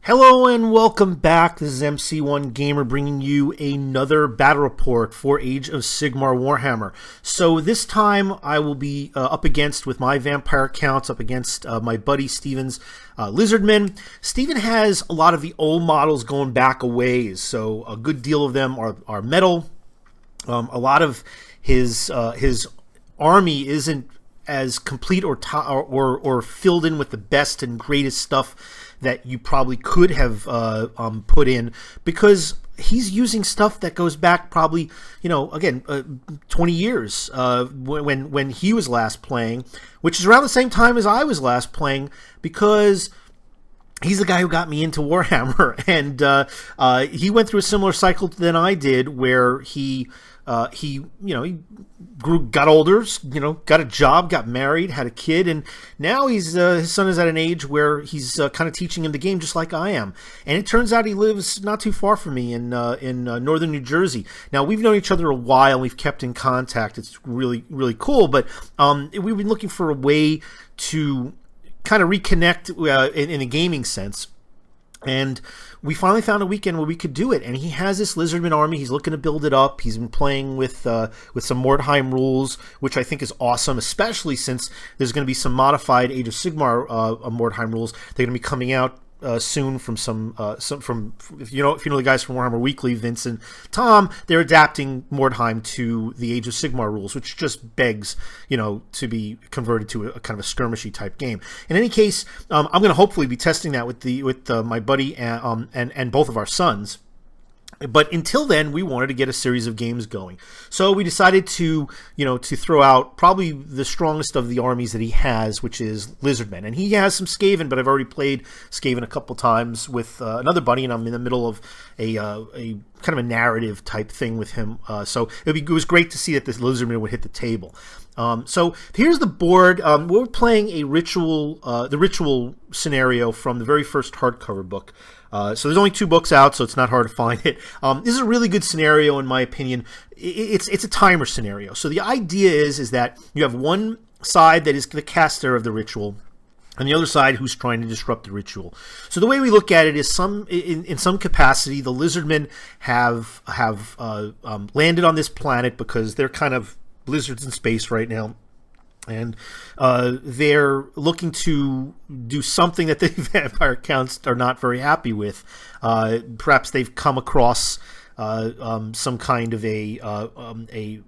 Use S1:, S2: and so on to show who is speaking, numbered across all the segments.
S1: Hello and welcome back. This is MC1 Gamer bringing you another battle report for Age of Sigmar Warhammer. So this time I will be up against, with my vampire counts, up against my buddy Steven's Lizardmen. Steven has a lot of the old models going back a ways, so a good deal of them are metal. A lot of his army isn't as complete or filled in with the best and greatest stuff that you probably could have put in, because he's using stuff that goes back probably, again, 20 years when he was last playing, which is around the same time as I was last playing, because he's the guy who got me into Warhammer, and he went through a similar cycle than I did, where he got older, got a job, got married, had a kid, and now his son is at an age where he's kind of teaching him the game just like I am. And it turns out he lives not too far from me in northern New Jersey. Now, we've known each other a while, we've kept in contact. It's really, really cool, but we've been looking for a way to kind of reconnect in a gaming sense. And we finally found a weekend where we could do it, and he has this Lizardman army. He's looking to build it up. He's been playing with some Mordheim rules, which I think is awesome, especially since there's going to be some modified Age of Sigmar Mordheim rules. They're going to be coming out soon from if you know the guys from Warhammer Weekly, Vince and Tom. They're adapting Mordheim to the Age of Sigmar rules, which just begs to be converted to a kind of a skirmishy type game. In any case, I'm going to hopefully be testing that with my buddy and both of our sons. But until then, we wanted to get a series of games going. So we decided to throw out probably the strongest of the armies that he has, which is Lizardmen. And he has some Skaven, but I've already played Skaven a couple times with another buddy, and I'm in the middle of a kind of a narrative type thing with him. So it was great to see that this Lizardman would hit the table. So here's the board. We're playing the ritual scenario from the very first hardcover book. So there's only 2 books out, so it's not hard to find it. This is a really good scenario, in my opinion. It's a timer scenario. So the idea is that you have one side that is the caster of the ritual, and the other side who's trying to disrupt the ritual. So the way we look at it is, in some capacity, the Lizardmen have landed on this planet because they're kind of blizzards in space right now. And they're looking to do something that the vampire counts are not very happy with. Perhaps they've come across some kind of a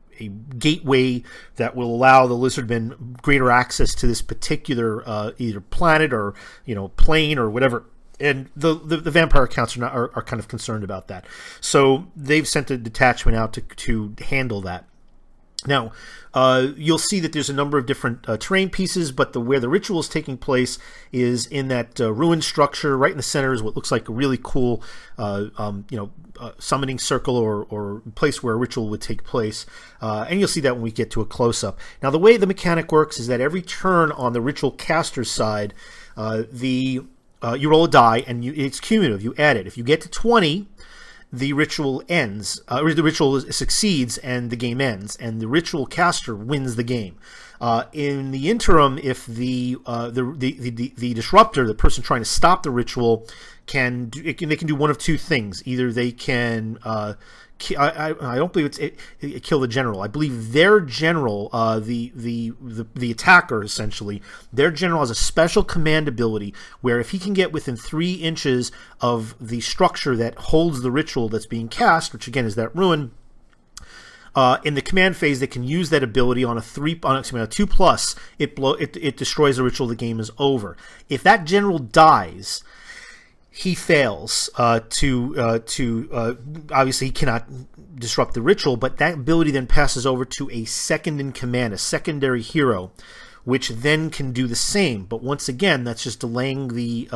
S1: gateway that will allow the Lizardmen greater access to this particular either planet or plane or whatever. And the vampire counts are kind of concerned about that. So they've sent a detachment out to handle that. Now, you'll see that there's a number of different terrain pieces, but where the ritual is taking place is in that ruined structure. Right in the center is what looks like a really cool, summoning circle or place where a ritual would take place. And you'll see that when we get to a close-up. Now, the way the mechanic works is that every turn on the ritual caster's side, you roll a die, and it's cumulative. You add it. If you get to 20... the ritual ends, the ritual succeeds, and the game ends, and the ritual caster wins the game. In the interim, if the disruptor, the person trying to stop the ritual, they can do one of 2 things. Either they can I don't believe it kill the general. I believe their general, the attacker, essentially, their general has a special command ability where if he can get within 3 inches of the structure that holds the ritual that's being cast, which again is that ruin, in the command phase, they can use that ability on a 2+. It destroys the ritual. The game is over. If that general dies, he fails obviously he cannot disrupt the ritual, but that ability then passes over to a second in command, a secondary hero, which then can do the same. But once again, that's just delaying the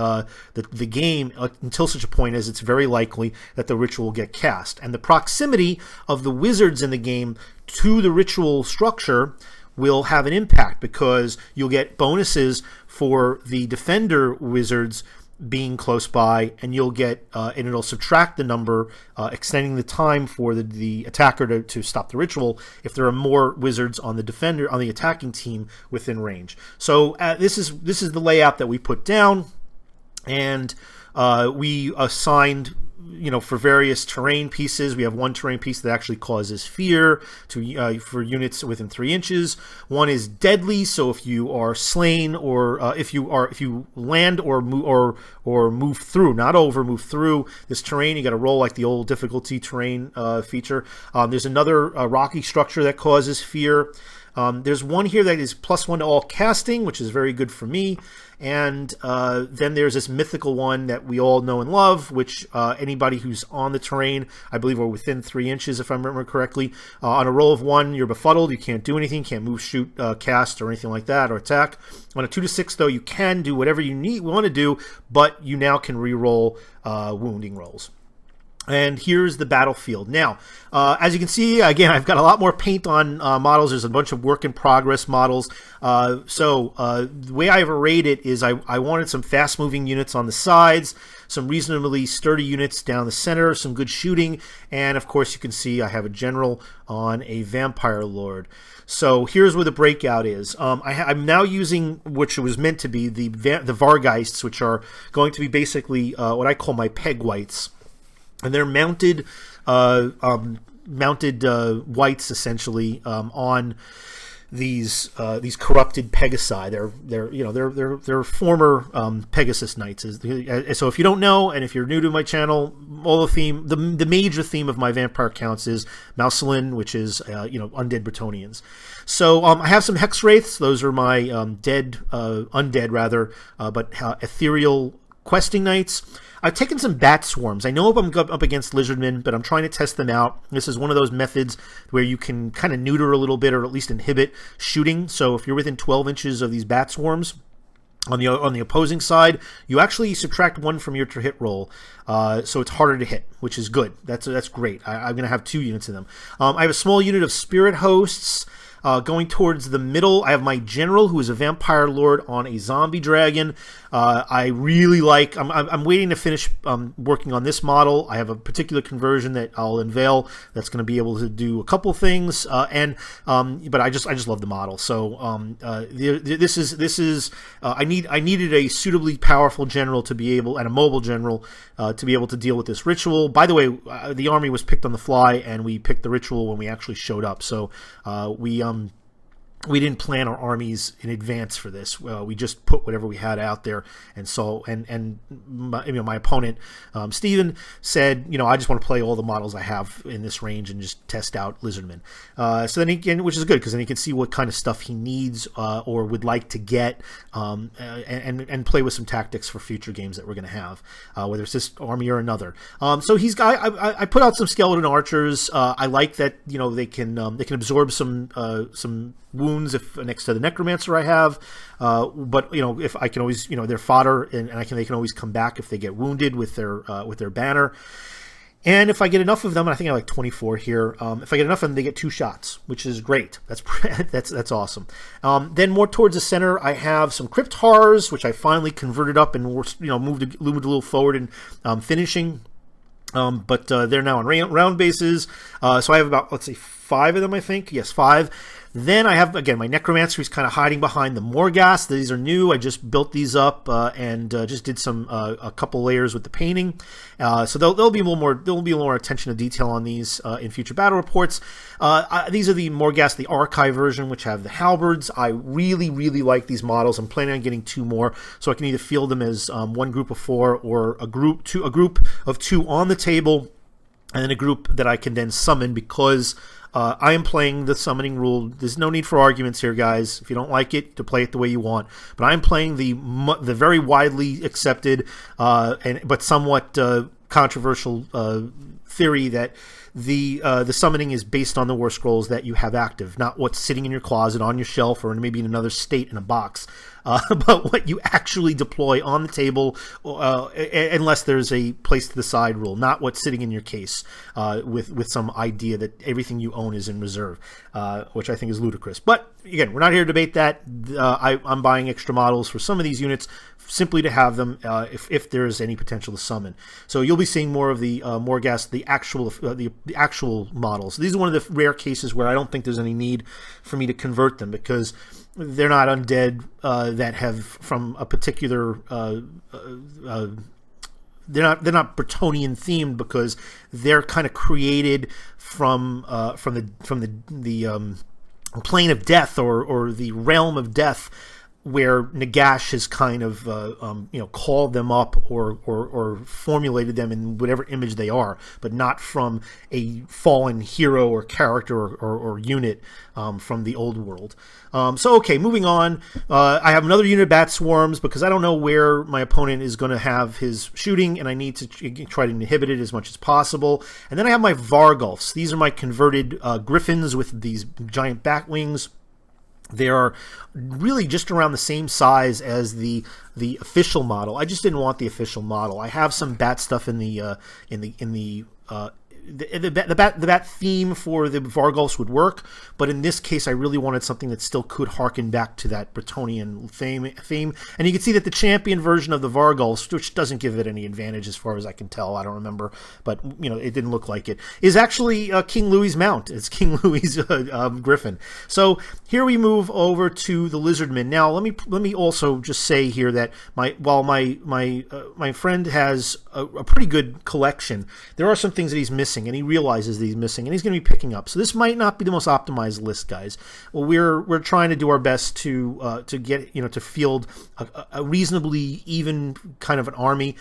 S1: game until such a point as it's very likely that the ritual will get cast. And the proximity of the wizards in the game to the ritual structure will have an impact, because you'll get bonuses for the defender wizards being close by, and you'll get and it'll subtract the number, extending the time for the attacker to stop the ritual if there are more wizards on the attacking team within range. So this is the layout that we put down. And we assigned, for various terrain pieces. We have one terrain piece that actually causes fear for units within 3 inches. One is deadly, so if you are slain, or if you land or move through, not over, move through this terrain, you got to roll like the old difficulty terrain feature. There's another rocky structure that causes fear. There's one here that is +1 to all casting, which is very good for me. And then there's this mythical one that we all know and love, which anybody who's on the terrain, I believe we're within 3 inches, if I remember correctly. On a roll of 1, you're befuddled. You can't do anything, can't move, shoot, cast, or anything like that, or attack. On a 2 to 6, though, you can do whatever you want to do, but you now can re-roll wounding rolls. And here's the battlefield. Now, as you can see, again, I've got a lot more paint on models. There's a bunch of work-in-progress models. So the way I've arrayed it is I wanted some fast-moving units on the sides, some reasonably sturdy units down the center, some good shooting, and, of course, you can see I have a general on a vampire lord. So here's where the breakout is. I'm now using, which was meant to be, the Vargeists, which are going to be basically what I call my peg whites. And they're mounted whites essentially on these corrupted Pegasi. They're former Pegasus knights. So if you don't know, and if you're new to my channel, the major theme of my vampire counts is Mouselin, which is undead Bretonnians. So I have some hex wraiths. Those are my undead rather, but ethereal questing knights. I've taken some bat swarms. I know I'm up against lizardmen, but I'm trying to test them out. This is one of those methods where you can kind of neuter a little bit, or at least inhibit shooting. So if you're within 12 inches of these bat swarms on the opposing side, you actually subtract 1 from your hit roll, so it's harder to hit, which is good. That's great. I'm going to have 2 units of them. I have a small unit of spirit hosts. Going towards the middle, I have my general, who is a vampire lord on a zombie dragon. I really like. I'm waiting to finish working on this model. I have a particular conversion that I'll unveil that's going to be able to do a couple things. But I just love the model. So this is. I needed a suitably powerful general to be able, and a mobile general to be able to deal with this ritual. By the way, the army was picked on the fly, and we picked the ritual when we actually showed up. So we didn't plan our armies in advance for this. We just put whatever we had out there, and so my opponent Steven said, I just want to play all the models I have in this range and just test out Lizardmen. So then which is good, because then he can see what kind of stuff he needs or would like to get, and play with some tactics for future games that we're going to have, whether it's this army or another. So I put out some skeleton archers. I like that they can absorb some wounds if next to the necromancer I have, but if I can always they're fodder, and they can always come back if they get wounded with their banner. And if I get enough of them, and I think I have like 24 here, if I get enough of them, they get 2 shots, which is great. That's awesome. Then more towards the center, I have some crypt horrors, which I finally converted up and moved a little forward and finishing. But they're now on round bases. So I have about, let's say, 5 of them, I think. Yes, 5. Then I have, again, my Necromancer, who's kind of hiding behind the Morghast. These are new. I just built these up and just did a couple layers with the painting. So there'll be a little more attention to detail on these in future battle reports. These are the Morghast, the archive version, which have the halberds. I really, really like these models. I'm planning on getting 2 more, so I can either field them as one group of 4 or a group of 2 on the table, and then a group that I can then summon, because I am playing the summoning rule. There's no need for arguments here, guys. If you don't like it, to play it the way you want. But I'm playing the very widely accepted but somewhat controversial theory that the summoning is based on the war scrolls that you have active, not what's sitting in your closet, on your shelf, or maybe in another state in a box. But what you actually deploy on the table, unless there's a place to the side rule, not what's sitting in your case with some idea that everything you own is in reserve, which I think is ludicrous. But again, we're not here to debate that. I'm buying extra models for some of these units simply to have them if there's any potential to summon. So you'll be seeing more of the Morghast, the actual models. These are one of the rare cases where I don't think there's any need for me to convert them, because they're not undead that have from a particular. They're not Bretonian themed because they're kind of created from the plane of death or the realm of death, where Nagash has kind of called them up or formulated them in whatever image they are, but not from a fallen hero or character or unit from the old world. Okay, moving on. I have another unit of bat swarms because I don't know where my opponent is going to have his shooting, and I need to try to inhibit it as much as possible. And then I have my Vargulfs. These are my converted griffins with these giant bat wings. They are really just around the same size as the official model. I just didn't want the official model. I have some bat stuff in the bat theme for the Vargulfs would work, but in this case I really wanted something that still could harken back to that Bretonian theme. And you can see that the champion version of the Vargulfs, which doesn't give it any advantage as far as I can tell, I don't remember, but it didn't look like it, is actually King Louis's mount. It's King Louis's griffin. So here we move over to the Lizardmen. Now let me also just say here that my friend has a pretty good collection, there are some things that he's missing, and he realizes that he's missing, and he's going to be picking up. So this might not be the most optimized list, guys. Well, we're trying to do our best to get to field a reasonably even kind of an army.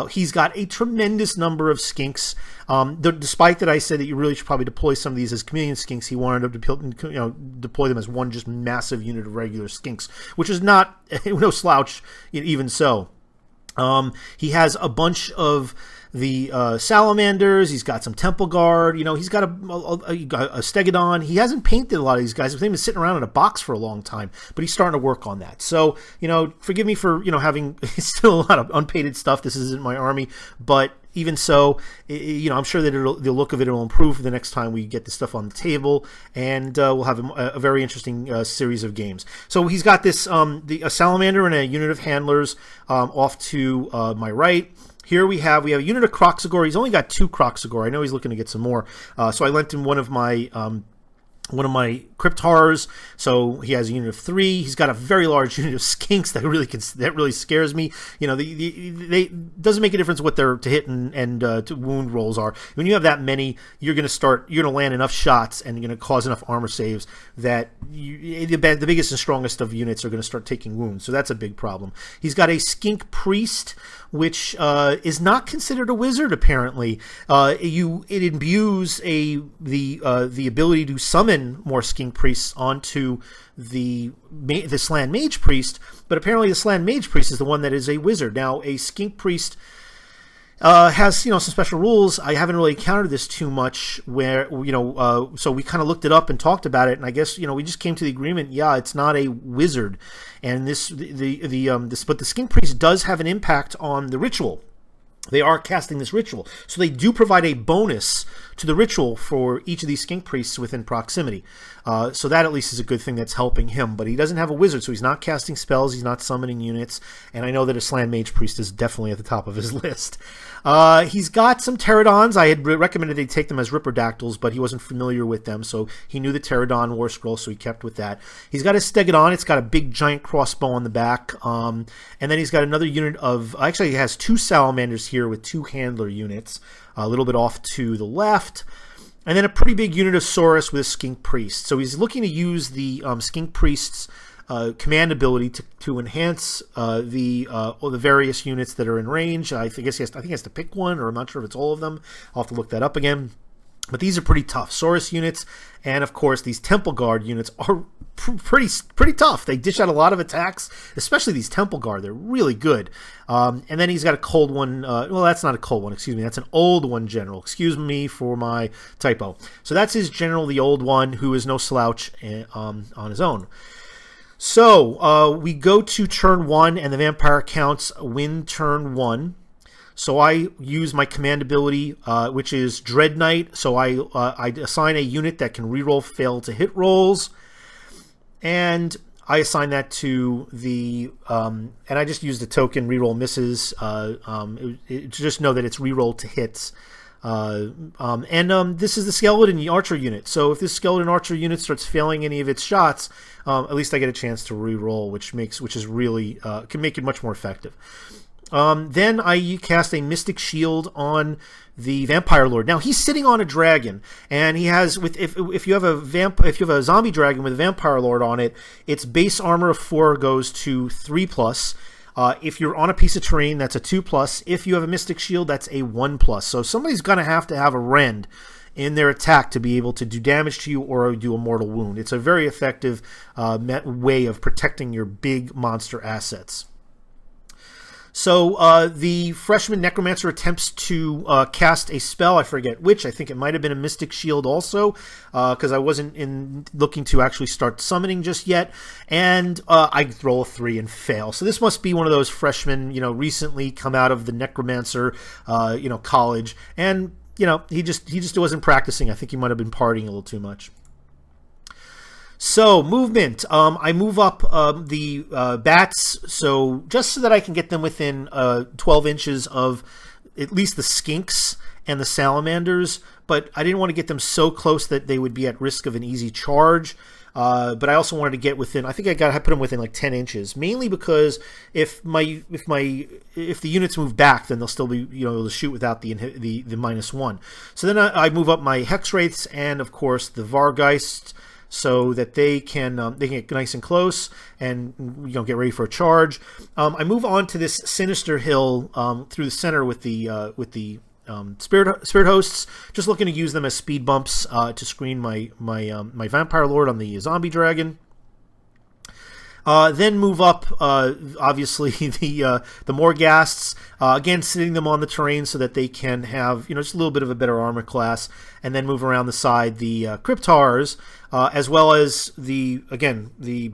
S1: He's got a tremendous number of skinks. Despite that, I said that you really should probably deploy some of these as chameleon skinks. He wanted to deploy them as one just massive unit of regular skinks, which is not no slouch. Even so, he has a bunch of the salamanders. He's got some temple guard. He's got a stegodon. He hasn't painted a lot of these guys. They've been sitting around in a box for a long time, but he's starting to work on that. So forgive me for having still a lot of unpainted stuff. This isn't my army, but even so, I'm sure that the look of it will improve the next time we get this stuff on the table, and we'll have a very interesting series of games. So he's got this a salamander and a unit of handlers off to my right. Here we have a unit of Kroxigor. He's only got 2 Kroxigor. I know he's looking to get some more. So I lent him one of my Crypt Horrors, so he has a unit of 3. He's got a very large unit of Skinks that really scares me. They doesn't make a difference what their to hit and to wound rolls are. When you have that many, you're going to land enough shots and you're going to cause enough armor saves that the biggest and strongest of units are going to start taking wounds. So that's a big problem. He's got a Skink Priest, which is not considered a wizard apparently. It imbues the ability to summon more Skink Priests onto the Slann Mage Priest, but apparently the Slann Mage Priest is the one that is a wizard. Now, a Skink Priest has some special rules. I haven't really encountered this too much. So we kind of looked it up and talked about it, and I guess we just came to the agreement. Yeah, it's not a wizard, and but the Skink Priest does have an impact on the ritual. They are casting this ritual, so they do provide a bonus to the ritual for each of these Skink Priests within proximity. So that at least is a good thing that's helping him. But he doesn't have a wizard, so he's not casting spells, he's not summoning units, and I know that a Slann Mage Priest is definitely at the top of his list. He's got some Pterodons. I had recommended they take them as Ripperdactyls, but he wasn't familiar with them, so he knew the Pterodon War Scroll, so he kept with that. He's got a Stegodon. It's got a big giant crossbow on the back, and then he's got another unit of... Actually, he has 2 Salamanders here with 2 Handler units, a little bit off to the left, and then a pretty big unit of Saurus with a Skink Priest. So he's looking to use the Skink Priest's command ability to enhance the various units that are in range. I think he has to pick one, or I'm not sure if it's all of them. I'll have to look that up again. But these are pretty tough Saurus units, and of course these Temple Guard units are pretty tough. They dish out a lot of attacks, especially these Temple Guard. They're really good. And then he's got a cold one. Well, that's not a cold one. Excuse me. That's an old one general. Excuse me for my typo. So that's his general, the old one, who is no slouch on his own. So we go to turn 1, and the vampire counts win turn 1. So I use my command ability, which is Dread Knight. So I assign a unit that can reroll fail to hit rolls, and I assign that to the and I just use the token reroll misses. Just know that it's reroll to hits. This is the skeleton archer unit. So if this skeleton archer unit starts failing any of its shots, at least I get a chance to re-roll, which is really can make it much more effective. Then I cast a Mystic Shield on the Vampire Lord. Now he's sitting on a dragon, and he has if you have a zombie dragon with a Vampire Lord on it, its base armor of 4 goes to 3+. If you're on a piece of terrain, that's a 2+. If you have a Mystic Shield, that's a 1+. So somebody's going to have a rend in their attack to be able to do damage to you or do a mortal wound. It's a very effective way of protecting your big monster assets. So the freshman necromancer attempts to cast a spell. I forget which. I think it might have been a Mystic Shield also, because I wasn't looking to actually start summoning just yet. And I roll a 3 and fail. So this must be one of those freshmen, recently come out of the necromancer, college, and he just wasn't practicing. I think he might have been partying a little too much. So, movement. I move up the bats, so just so that I can get them within 12 inches of at least the skinks and the salamanders, but I didn't want to get them so close that they would be at risk of an easy charge. But I also wanted to get within, I think I put them within like 10 inches, mainly because if the units move back, then they'll still be able to shoot without the -1. So then I move up my Hex Wraiths and of course the Vargeist, so that they can get nice and close and get ready for a charge. I move on to this Sinister Hill through the center with the spirit hosts, just looking to use them as speed bumps to screen my Vampire Lord on the zombie dragon. Then move up, obviously, the Morghasts, again, sitting them on the terrain so that they can have, just a little bit of a better armor class, and then move around the side the Cryptars, as well as the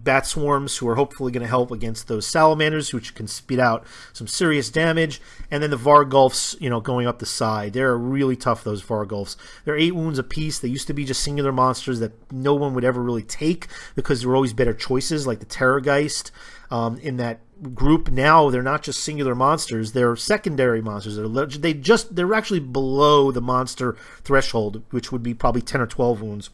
S1: Bat Swarms, who are hopefully going to help against those Salamanders, which can spit out some serious damage, and then the Vargulfs, going up the side. They're really tough, those Vargulfs. They're 8 wounds apiece. They used to be just singular monsters that no one would ever really take, because there were always better choices, like the Terrorgeist in that group. Now they're not just singular monsters, they're secondary monsters. They're actually below the monster threshold, which would be probably 10 or 12 wounds,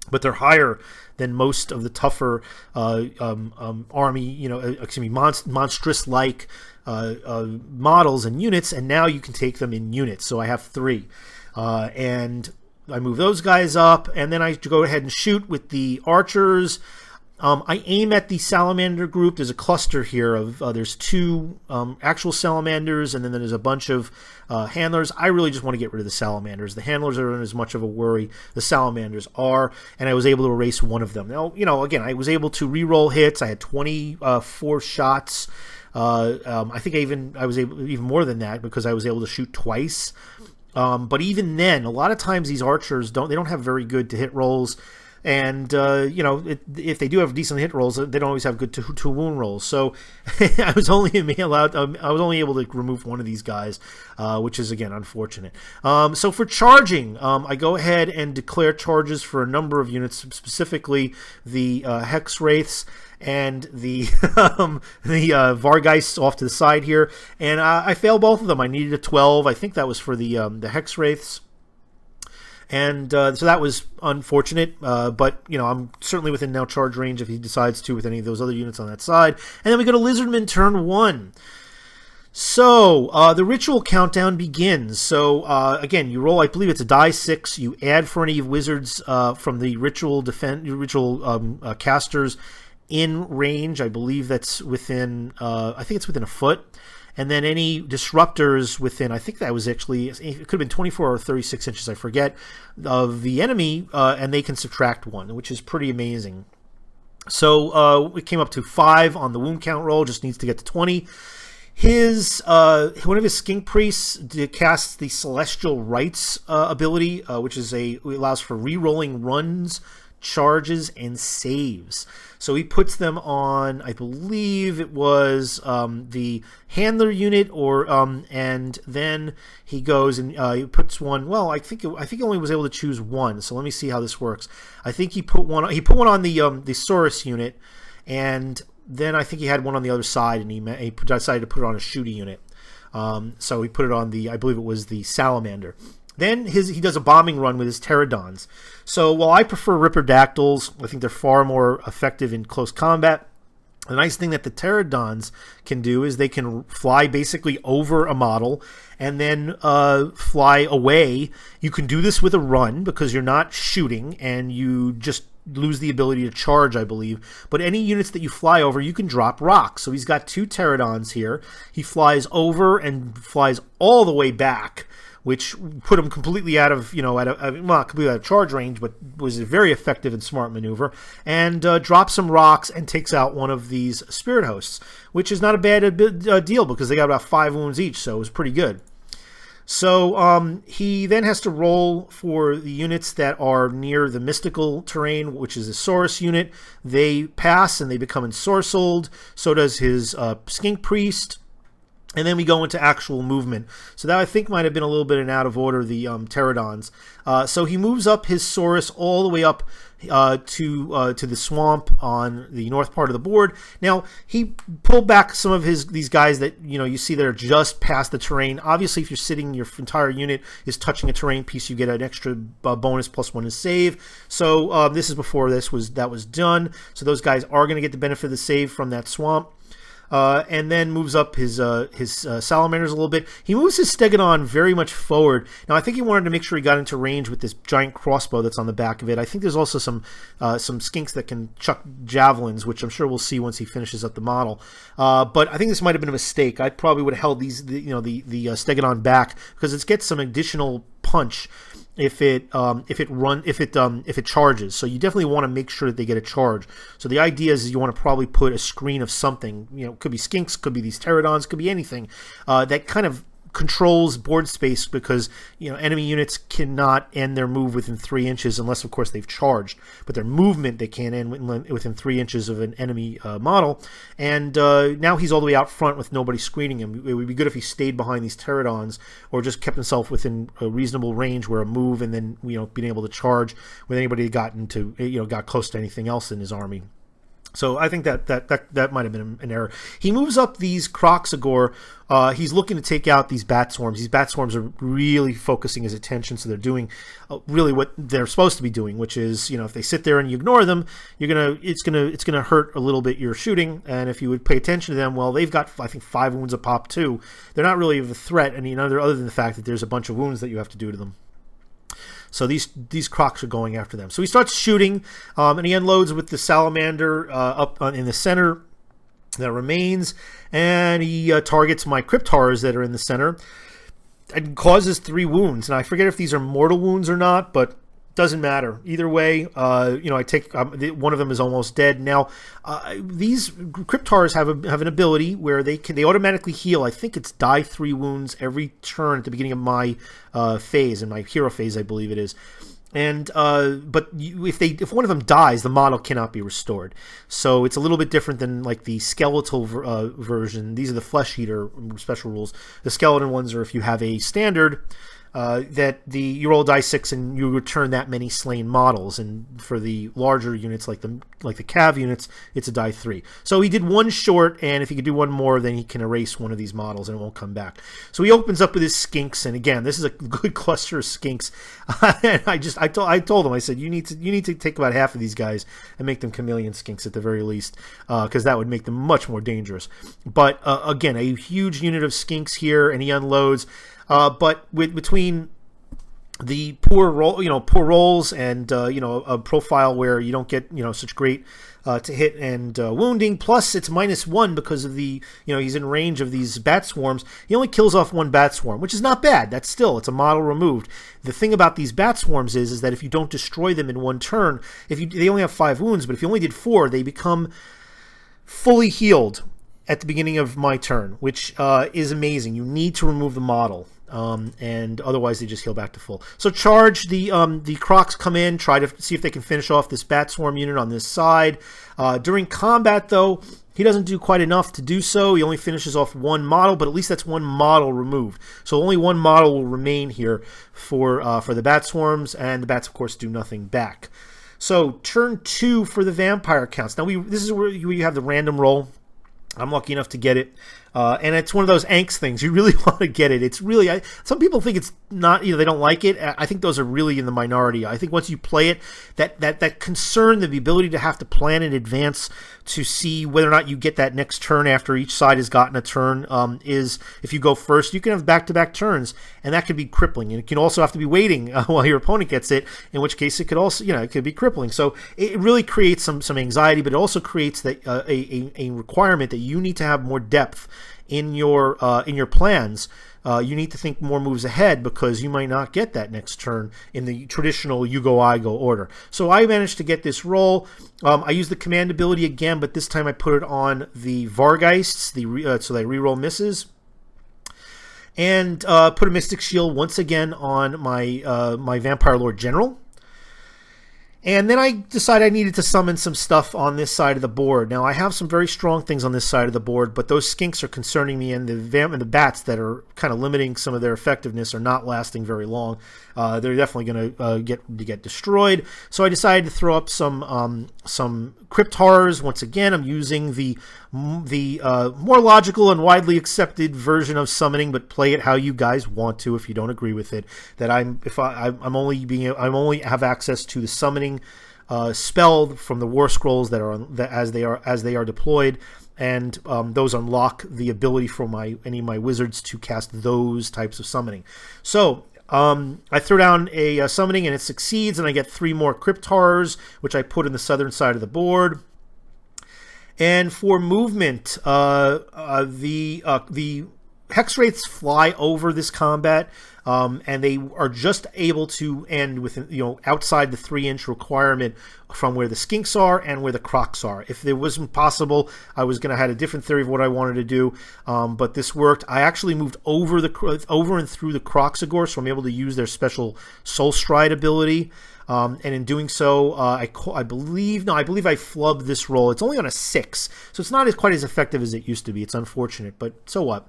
S1: but they're higher than most of the tougher army, monstrous like models and units, and now you can take them in units. So I have 3, and I move those guys up, and then I go ahead and shoot with the archers. I aim at the salamander group. There's a cluster here of there's 2 actual salamanders, and then there's a bunch of handlers. I really just want to get rid of the salamanders. The handlers aren't as much of a worry. The salamanders are, and I was able to erase one of them. Now, again, I was able to re-roll hits. I had 24 shots. I think I was able even more than that, because I was able to shoot twice. But even then, a lot of times these archers don't have very good to hit rolls. And, if they do have decent hit rolls, they don't always have good to wound rolls. So I was only able to remove one of these guys, which is, again, unfortunate. So for charging, I go ahead and declare charges for a number of units, specifically the Hex Wraiths and the Vargeists off to the side here. And I failed both of them. I needed a 12. I think that was for the Hex Wraiths. And so that was unfortunate, but I'm certainly within now charge range if he decides to with any of those other units on that side. And then we go to Lizardmen turn 1. So the ritual countdown begins. So again, you roll, I believe it's a die 6. You add for any wizards from the ritual casters in range. I believe that's within, I think it's within a foot. And then any disruptors within, I think that was actually, it could have been 24 or 36 inches, I forget, of the enemy, and they can subtract 1, which is pretty amazing. So it came up to 5 on the wound count roll, just needs to get to 20. One of his skink priests casts the Celestial Rites ability, which allows for re-rolling runs, charges, and saves. So he puts them on, I believe it was the handler unit, and then he goes and he puts one. Well, I think he only was able to choose one. So let me see how this works. I think he put one on the Saurus unit, and then I think he had one on the other side, and he decided to put it on a shooty unit. So he put it on I believe it was the Salamander. Then he does a bombing run with his pterodons. So while I prefer Ripperdactyls, I think they're far more effective in close combat. The nice thing that the pterodons can do is they can fly basically over a model and then fly away. You can do this with a run because you're not shooting and you just lose the ability to charge, I believe. But any units that you fly over, you can drop rocks. So he's got 2 pterodons here. He flies over and flies all the way back, which put him completely out of, not completely out of charge range, but was a very effective and smart maneuver, and drops some rocks and takes out one of these spirit hosts, which is not a bad deal because they got about 5 wounds each, so it was pretty good. So he then has to roll for the units that are near the mystical terrain, which is a Saurus unit. They pass and they become ensorcelled. So does his skink priest. And then we go into actual movement. So that I think might have been a little bit in out of order, the pterodons. So he moves up his Saurus all the way up to the swamp on the north part of the board. Now, he pulled back some of these guys that you see that are just past the terrain. Obviously, if you're sitting, your entire unit is touching a terrain piece, you get an extra bonus +1 to save. So this is before that was done. So those guys are going to get the benefit of the save from that swamp. And then moves up his salamanders a little bit. He moves his stegodon very much forward. Now, I think he wanted to make sure he got into range with this giant crossbow that's on the back of it. I think there's also some skinks that can chuck javelins, which I'm sure we'll see once he finishes up the model. But I think this might have been a mistake. I probably would have held the stegodon back because it gets some additional punch if it charges. So you definitely want to make sure that they get a charge. So the idea is you want to probably put a screen of something. Could be skinks, could be these pterodons, could be anything that kind of controls board space, because enemy units cannot end their move within 3 inches unless, of course, they've charged. But their movement they can't end within 3 inches of an enemy model. And now he's all the way out front with nobody screening him. It would be good if he stayed behind these pterodons or just kept himself within a reasonable range where a move and then being able to charge with anybody that got close to anything else in his army. So I think that might have been an error. He moves up these Croxagore. He's looking to take out these bat swarms. These bat swarms are really focusing his attention, so they're doing really what they're supposed to be doing, which is, if they sit there and you ignore them, it's gonna hurt a little bit your shooting. And if you would pay attention to them, well, they've got, I think, 5 wounds a pop too. They're not really of a threat, and other than the fact that there's a bunch of wounds that you have to do to them. So these crocs are going after them. So he starts shooting, and he unloads with the salamander up in the center that remains, and he targets my cryptars that are in the center and causes 3 wounds. And I forget if these are mortal wounds or not, but doesn't matter either way. I take one of them is almost dead. Now these cryptars have an ability where they automatically heal. I think it's die 3 wounds every turn at the beginning of my phase, in my hero phase, I believe it is. And but if one of them dies, the model cannot be restored. So it's a little bit different than like the skeletal version. These are the flesh eater special rules. The skeleton ones are if you have a standard. You roll die 6 and you return that many slain models, and for the larger units like the cav units, it's a die 3. So he did 1 short, and if he could do 1 more, then he can erase one of these models and it won't come back. So he opens up with his skinks, and again, this is a good cluster of skinks. And I told him, I said, you need to take about half of these guys and make them chameleon skinks at the very least, because that would make them much more dangerous. But again, a huge unit of skinks here, and he unloads. But between the poor rolls and a profile where you don't get such great to hit and wounding, plus it's -1 because of the he's in range of these bat swarms. He only kills off 1 bat swarm, which is not bad. It's a model removed. The thing about these bat swarms is that if you don't destroy them in 1 turn, they only have 5 wounds, but if you only did 4, they become fully healed at the beginning of my turn, which is amazing. You need to remove the model. And otherwise they just heal back to full. So charge, the crocs come in, try to see if they can finish off this bat swarm unit on this side. During combat, though, he doesn't do quite enough to do so. He only finishes off 1 model, but at least that's 1 model removed. So only 1 model will remain here for the bat swarms, and the bats, of course, do nothing back. So turn 2 for the vampire counts. Now this is where you have the random roll. I'm lucky enough to get it. And it's one of those angst things. You really want to get it. It's really, some people think it's not, they don't like it. I think those are really in the minority. I think once you play it, that concern, the ability to have to plan in advance to see whether or not you get that next turn after each side has gotten a turn, is if you go first, you can have back-to-back turns, and that can be crippling. And it can also have to be waiting while your opponent gets it, in which case it could also, it could be crippling. So it really creates some anxiety, but it also creates that a requirement that you need to have more depth in your plans. You need to think more moves ahead because you might not get that next turn in the traditional you go, I go order. So I managed to get this roll. I used the command ability again, but this time I put it on the Vargeists, so they reroll misses. And put a Mystic Shield once again on my my Vampire Lord General. And then I decided I needed to summon some stuff on this side of the board. Now, I have some very strong things on this side of the board, but those skinks are concerning me, and the bats that are kind of limiting some of their effectiveness are not lasting very long. They're definitely going to get destroyed. So I decided to throw up some Crypt Horrors. Once again, I'm using the more logical and widely accepted version of summoning, but play it how you guys want to. If you don't agree with it, that I only have access to the summoning spell from the War Scrolls that are as they are deployed, and those unlock the ability for any of my wizards to cast those types of summoning. So I throw down a summoning and it succeeds, and I get 3 more Crypt Horrors, which I put in the southern side of the board. And for movement, the Hex Wraiths fly over this combat, and they are just able to end within, outside the 3-inch requirement from where the Skinks are and where the Crocs are. If it wasn't possible, I was going to have a different theory of what I wanted to do, but this worked. I actually moved over and through the Croxagore, so I'm able to use their special Soul Stride ability. And in doing so, I believe I flubbed this roll. It's only on a 6, so it's not quite as effective as it used to be. It's unfortunate, but so what?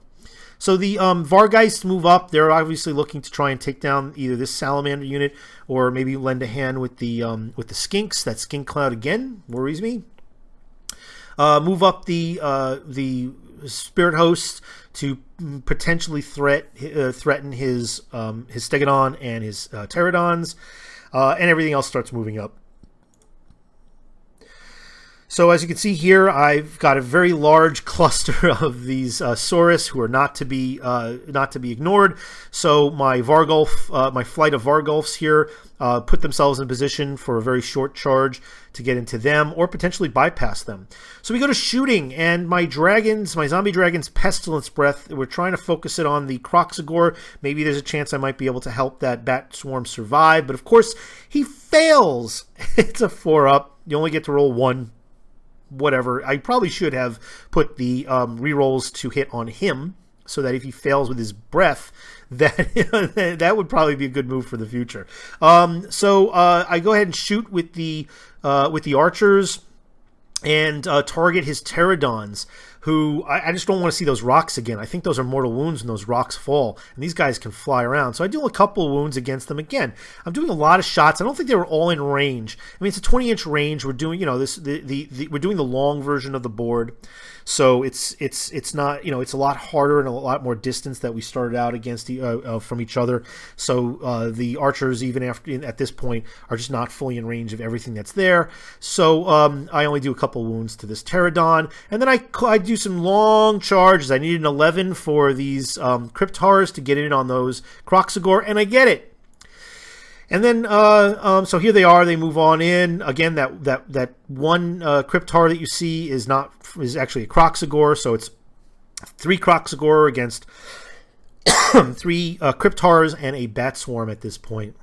S1: So the Vargeists move up. They're obviously looking to try and take down either this Salamander unit or maybe lend a hand with the Skinks. That Skink Cloud again worries me. Move up the Spirit Hosts to potentially threaten his Stegodon and his Pterodons. And everything else starts moving up. So as you can see here, I've got a very large cluster of these Saurus who are not to be ignored. So my Vargulf, my flight of Vargulfs here, put themselves in position for a very short charge to get into them or potentially bypass them. So we go to shooting, and my zombie dragons, Pestilence Breath, we're trying to focus it on the Croxagore. Maybe there's a chance I might be able to help that Bat Swarm survive, but of course he fails. It's a 4-up. You only get to roll 1. Whatever. I probably should have put the rerolls to hit on him, so that if he fails with his breath, that would probably be a good move for the future. So I go ahead and shoot with the archers and target his Pterodons, who I just don't want to see those rocks again. I think those are mortal wounds when those rocks fall, and these guys can fly around. So I do a couple of wounds against them. Again, I'm doing a lot of shots. I don't think they were all in range. I mean, it's a 20-inch range. We're doing, we're doing the long version of the board. So it's not, it's a lot harder and a lot more distance that we started out against from each other. So the archers, even at this point, are just not fully in range of everything that's there. So I only do a couple wounds to this Pterodon, and then I do some long charges. I need an 11 for these Crypt Horrors to get in on those Croxagore, and I get it. And then, so here they are. They move on in. Again, that one Crypt Horror that you see is actually a Croxagore. So it's 3 Croxagore against 3 Crypt Horrors and a Bat Swarm at this point.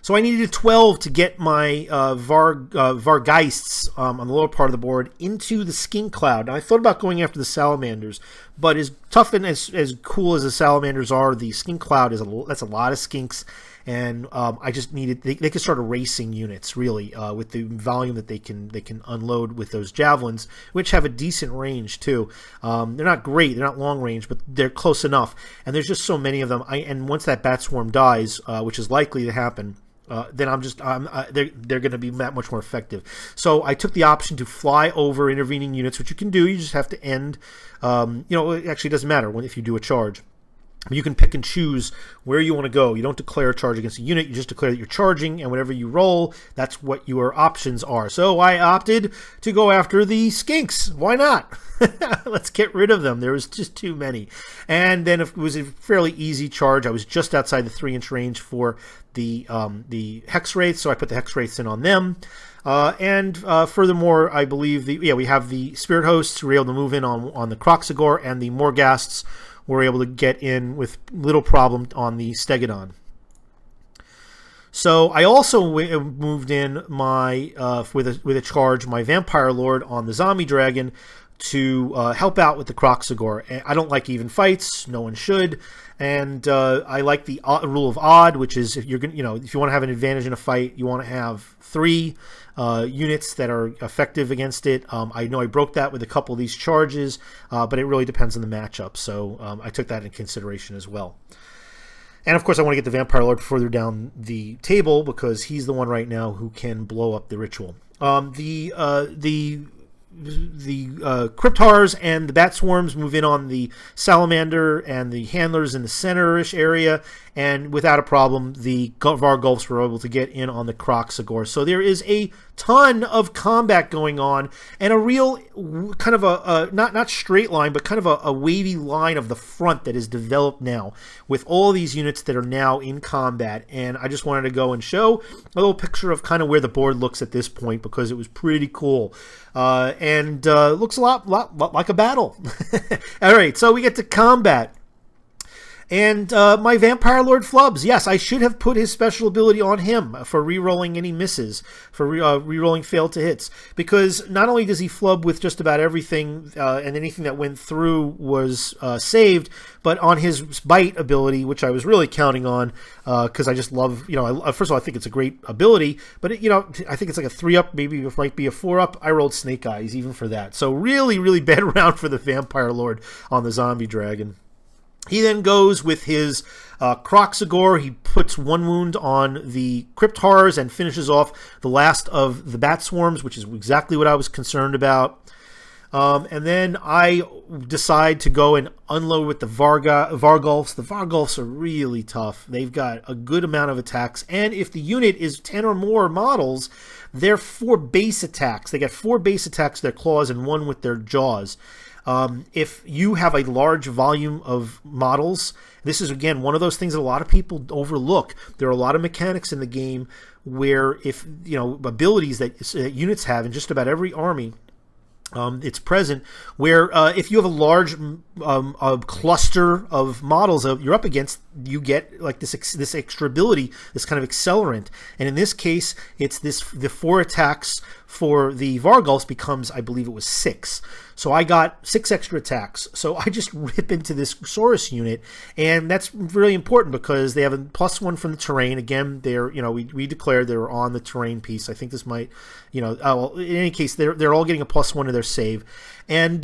S1: So I needed a 12 to get my Vargeists on the lower part of the board into the Skink Cloud. Now, I thought about going after the Salamanders, but as tough and as cool as the Salamanders are, the Skink Cloud that's a lot of Skinks. And I just needed they could start erasing units really with the volume that they can unload with those javelins, which have a decent range too. They're not great, they're not long range, but they're close enough. And there's just so many of them. And once that Bat Swarm dies, which is likely to happen, then they're going to be that much more effective. So I took the option to fly over intervening units, which you can do. You just have to end. It actually doesn't matter if you do a charge. You can pick and choose where you want to go. You don't declare a charge against a unit. You just declare that you're charging, and whatever you roll, that's what your options are. So I opted to go after the skinks. Why not? Let's get rid of them. There was just too many. And then it was a fairly easy charge. I was just outside the 3-inch range for the hex wraiths, so I put the hex wraiths in on them. Furthermore, I believe we have the spirit hosts who were able to move in on the Kroxigor, and the Morghasts were able to get in with little problem on the Stegodon. So I also moved in my with a charge my Vampire Lord on the Zombie Dragon to help out with the Kroxigor. I don't like even fights. No one should. And I like the rule of odd, which is if you want to have an advantage in a fight, you want to have 3 units that are effective against it. I know I broke that with a couple of these charges, but it really depends on the matchup. So I took that into consideration as well. And of course, I want to get the Vampire Lord further down the table because he's the one right now who can blow up the ritual. The Cryptars and the Bat Swarms move in on the Salamander and the Handlers in the center-ish area, and without a problem, the Vargulfs were able to get in on the Kroxigor. So there is a ton of combat going on, and a real kind of a not straight line, but kind of a wavy line of the front that is developed now with all these units that are now in combat. And I just wanted to go and show a little picture of kind of where the board looks at this point because it was pretty cool. And looks a lot like a battle. All right, so we get to combat. And my Vampire Lord flubs. Yes, I should have put his special ability on him for re-rolling any misses, for re-rolling failed to hits. Because not only does he flub with just about everything, and anything that went through was saved, but on his bite ability, which I was really counting on, because I just love, first of all, I think it's a great ability, but I think it's like a 3-up, maybe it might be a 4-up. I rolled Snake Eyes even for that. So really, really bad round for the Vampire Lord on the Zombie Dragon. He then goes with his Kroxigor. He puts 1 wound on the Cryptars and finishes off the last of the Bat Swarms, which is exactly what I was concerned about. And then I decide to go and unload with the Vargulfs. The Vargulfs are really tough. They've got a good amount of attacks. And if the unit is 10 or more models, they're 4 base attacks. They got 4 base attacks with their claws and 1 with their jaws. If you have a large volume of models, this is, again, one of those things that a lot of people overlook. There are a lot of mechanics in the game where if, abilities that units have in just about every army, it's present, where if you have a large cluster of models you're up against, you get like this extra ability, this kind of accelerant. And in this case, it's the 4 attacks for the Vargulfs becomes, I believe it was 6. So I got 6 extra attacks. So I just rip into this Saurus unit, and that's really important because they have a +1 from the terrain. Again, they're we declared they were on the terrain piece. I think this might in any case they're all getting a +1 to their save, and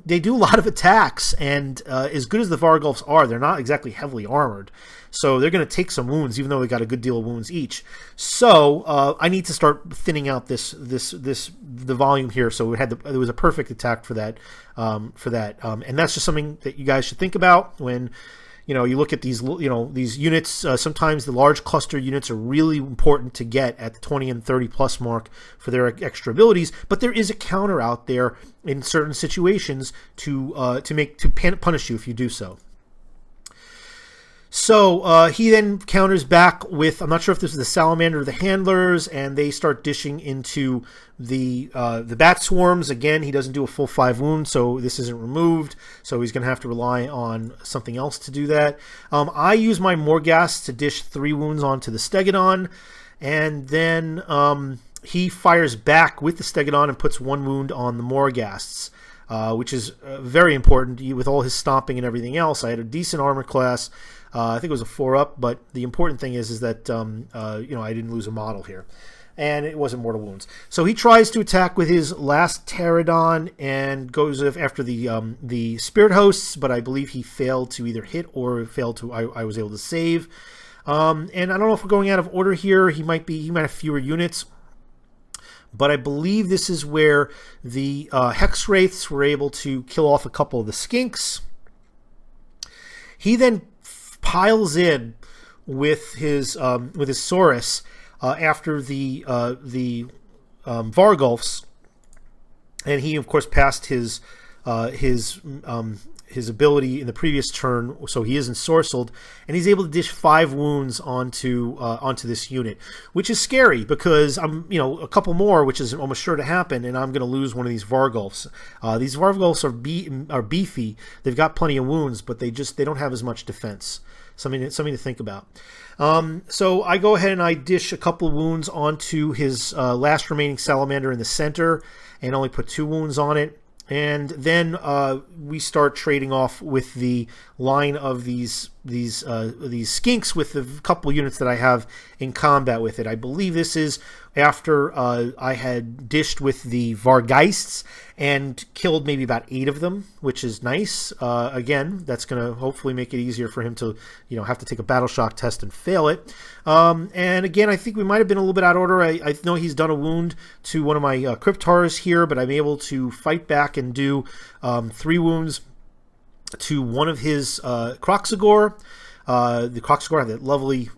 S1: they do a lot of attacks. And as good as the Vargulfs are, they're not exactly heavily armored. So they're going to take some wounds, even though they got a good deal of wounds each. So I need to start thinning out the volume here. So it was a perfect attack for that, and that's just something that you guys should think about when you look at these these units. Sometimes the large cluster units are really important to get at the 20 and 30 plus mark for their extra abilities. But there is a counter out there in certain situations to punish you if you do so. So he then counters back with, I'm not sure if this is the Salamander or the Handlers, and they start dishing into the Bat Swarms. Again, he doesn't do a full 5 wounds, so this isn't removed. So he's going to have to rely on something else to do that. I use my Morghasts to dish 3 wounds onto the Stegodon, and then he fires back with the Stegodon and puts 1 wound on the Morghasts. Which is very important with all his stomping and everything else. I had a decent armor class. I think it was a 4-up, but the important thing is that I didn't lose a model here, and it wasn't mortal wounds. So he tries to attack with his last Pterodon and goes after the Spirit Hosts, but I believe he failed to either hit or failed to. I was able to save. And I don't know if we're going out of order here. He might have fewer units. But I believe this is where the Hex Wraiths were able to kill off a couple of the Skinks. He then piles in with his Saurus after the Vargulfs, and he of course passed his ability in the previous turn, so he isn't sorcelled, and he's able to dish 5 wounds onto this unit, which is scary because I'm a couple more, which is almost sure to happen, and I'm going to lose one of these Vargulfs. These Vargulfs are beefy. They've got plenty of wounds, but they don't have as much defense. Something to think about. So I go ahead and I dish a couple wounds onto his last remaining salamander in the center, and only put 2 wounds on it. And then we start trading off with the line of these skinks with the couple units that I have in combat with it. I believe this is after I had dished with the Vargeists and killed maybe about 8 of them, which is nice. Again, that's going to hopefully make it easier for him to have to take a battle shock test and fail it. And again, I think we might have been a little bit out of order. I know he's done a wound to one of my Cryptars here, but I'm able to fight back and do 3 wounds to one of his Kroxigor. The Kroxigor had that lovely,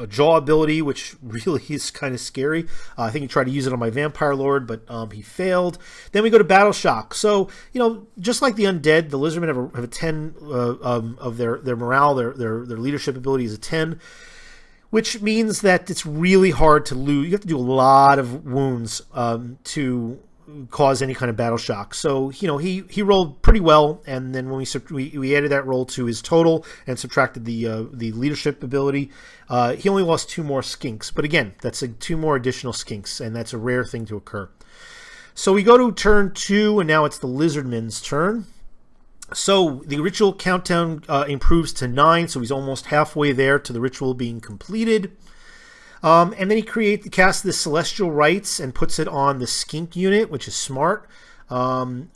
S1: jaw ability, which really is kind of scary. I think he tried to use it on my Vampire Lord, but he failed. Then we go to Battle Shock. So, just like the Undead, the Lizardmen have a 10 of their morale, their leadership ability is a 10, which means that it's really hard to lose. You have to do a lot of wounds to cause any kind of battle shock. So he rolled pretty well, and then when we added that roll to his total and subtracted the leadership ability, he only lost 2 more skinks. But again, that's 2 more additional skinks, and that's a rare thing to occur. So we go to turn 2, and now it's the Lizardmen's turn. So the ritual countdown improves to 9, so he's almost halfway there to the ritual being completed. And then he casts the Celestial Rites and puts it on the Skink unit, which is smart. And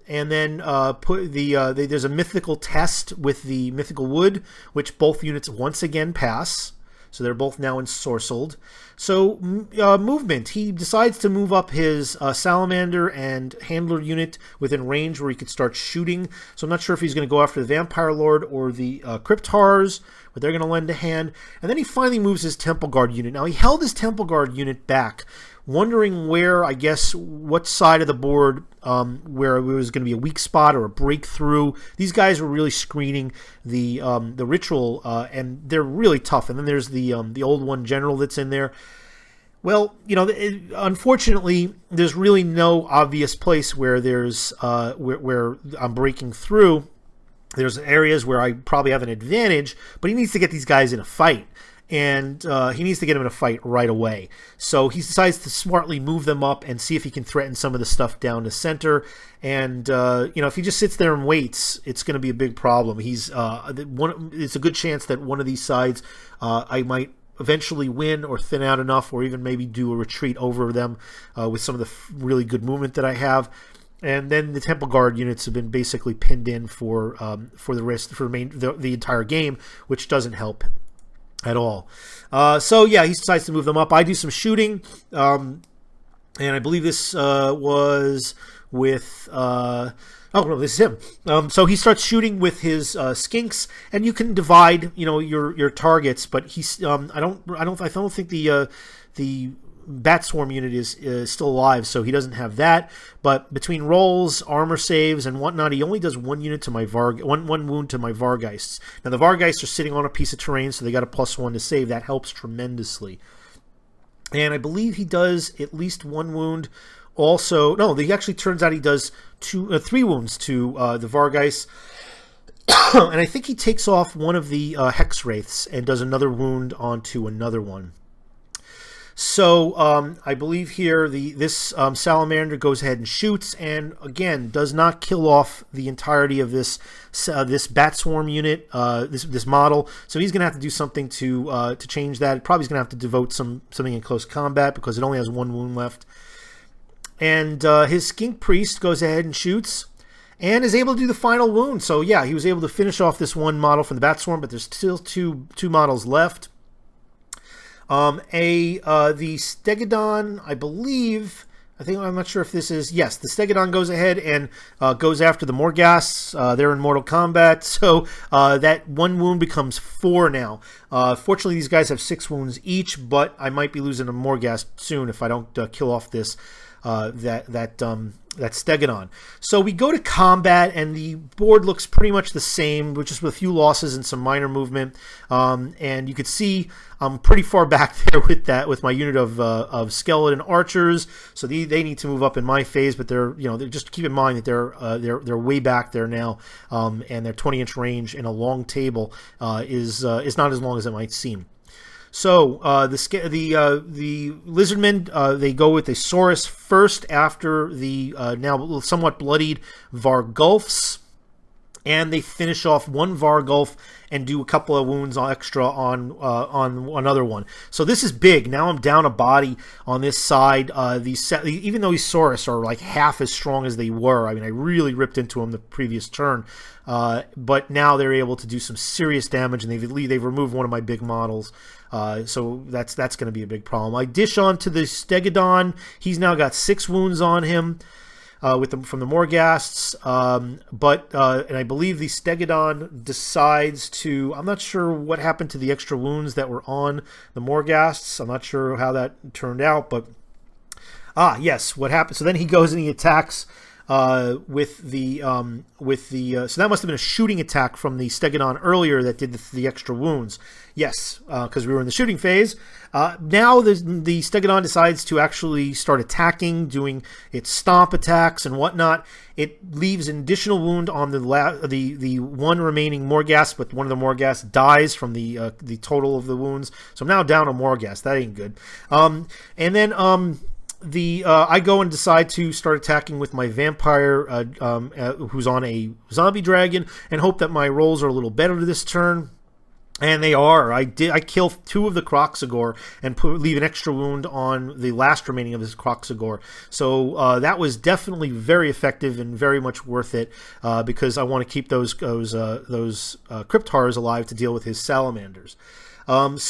S1: then there's a mythical test with the Mythical Wood, which both units once again pass. So they're both now ensorcelled. So movement. He decides to move up his Salamander and Handler unit within range where he could start shooting. So I'm not sure if he's going to go after the Vampire Lord or the Cryptars, but they're going to lend a hand. And then he finally moves his Temple Guard unit. Now, he held his Temple Guard unit back, wondering what side of the board where it was going to be a weak spot or a breakthrough. These guys were really screening the ritual, and they're really tough. And then there's the old one general that's in there. Well, unfortunately, there's really no obvious place where there's where I'm breaking through. There's areas where I probably have an advantage, but he needs to get these guys in a fight. And he needs to get him in a fight right away. So he decides to smartly move them up and see if he can threaten some of the stuff down the center. And, if he just sits there and waits, it's going to be a big problem. It's a good chance that one of these sides I might eventually win or thin out enough, or even maybe do a retreat over them with some of the really good movement that I have. And then the Temple Guard units have been basically pinned in for the entire game, which doesn't help at all. So yeah, he decides to move them up. I do some shooting, and I believe this was with oh no, this is him. So he starts shooting with his skinks, and you can divide your targets, but he's I don't think the Bat Swarm unit is still alive, so he doesn't have that. But between rolls, armor saves, and whatnot, he only does 1 unit to my one wound to my Vargeists. Now the Vargeists are sitting on a piece of terrain, so they got a +1 to save. That helps tremendously. And I believe he does at least 1 wound. Also, no, he actually turns out he does 3 wounds to the Vargeists. And I think he takes off one of the Hex Wraiths and does another wound onto another one. So I believe here this Salamander goes ahead and shoots, and again does not kill off the entirety of this Bat Swarm unit, this model. So he's going to have to do something to change that. Probably he's going to have to devote something in close combat because it only has 1 wound left. And his Skink Priest goes ahead and shoots, and is able to do the final wound. So yeah, he was able to finish off this one model from the Bat Swarm, but there's still two models left. The Stegodon, I believe, I'm not sure if this is, yes, the Stegodon goes ahead and goes after the Morghasts. They're in Mortal Kombat, so that one wound becomes 4 now. Fortunately, these guys have 6 wounds each, but I might be losing a Morghast soon if I don't kill off this that Stegodon. So we go to combat, and the board looks pretty much the same, just with a few losses and some minor movement. And you could see I'm pretty far back there with my unit of skeleton archers. So they need to move up in my phase, but they're just keep in mind that they're way back there now, and their 20-inch range in a long table is not as long as it might seem. So the Lizardmen, they go with a Saurus first after the now somewhat bloodied Vargulfs, and they finish off one Vargulf and do a couple of wounds extra on another one. So this is big. Now I'm down a body on this side. Even though these Saurus are like half as strong as they were, I mean, I really ripped into them the previous turn, but now they're able to do some serious damage, and they've removed one of my big models. So that's going to be a big problem. I dish on to the Stegodon. He's now got 6 wounds on him from the Morghasts. And I believe the Stegodon decides to... I'm not sure what happened to the extra wounds that were on the Morghasts. I'm not sure how that turned out, but... yes, what happened? So then he goes and he attacks... so that must have been a shooting attack from the Stegodon earlier that did the extra wounds. Yes, because we were in the shooting phase. Now the Stegodon decides to actually start attacking, doing its stomp attacks and whatnot. It leaves an additional wound on the one remaining Morghast, but one of the Morghasts dies from the total of the wounds. So I'm now down a Morghast. That ain't good. And then I go and decide to start attacking with my vampire, who's on a zombie dragon, and hope that my rolls are a little better this turn. And they are. I kill 2 of the Kroxigor and leave an extra wound on the last remaining of his Kroxigor. So that was definitely very effective and very much worth it, because I want to keep those Cryptars alive to deal with his salamanders. The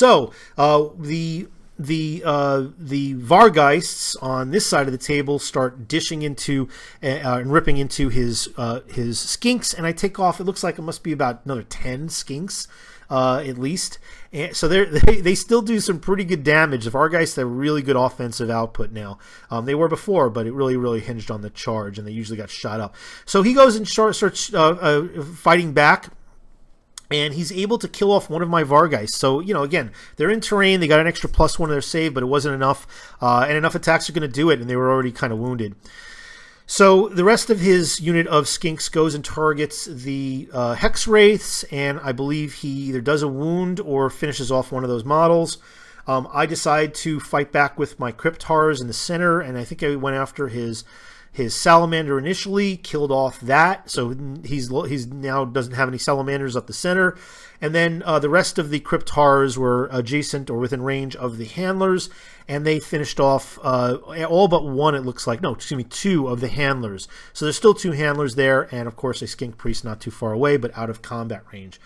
S1: Vargeists on this side of the table start dishing into and ripping into his skinks, and I take off. It looks like it must be about another 10 skinks at least. And so they still do some pretty good damage. The Vargeists have really good offensive output now. They were before, but it really hinged on the charge, and they usually got shot up. So he goes and starts fighting back. And he's able to kill off one of my Vargeists. So, again, they're in terrain. They got an extra +1 to their save, but it wasn't enough. And enough attacks are going to do it, and they were already kind of wounded. So the rest of his unit of Skinks goes and targets the Hex Wraiths, and I believe he either does a wound or finishes off one of those models. I decide to fight back with my Cryptars in the center, and I think I went after his salamander initially, killed off that, so he's now doesn't have any salamanders up the center. And then the rest of the Cryptars were adjacent or within range of the handlers, and they finished off all but one, it looks like. No, excuse me, 2 of the handlers. So there's still 2 handlers there, and of course a Skink Priest not too far away, but out of combat range.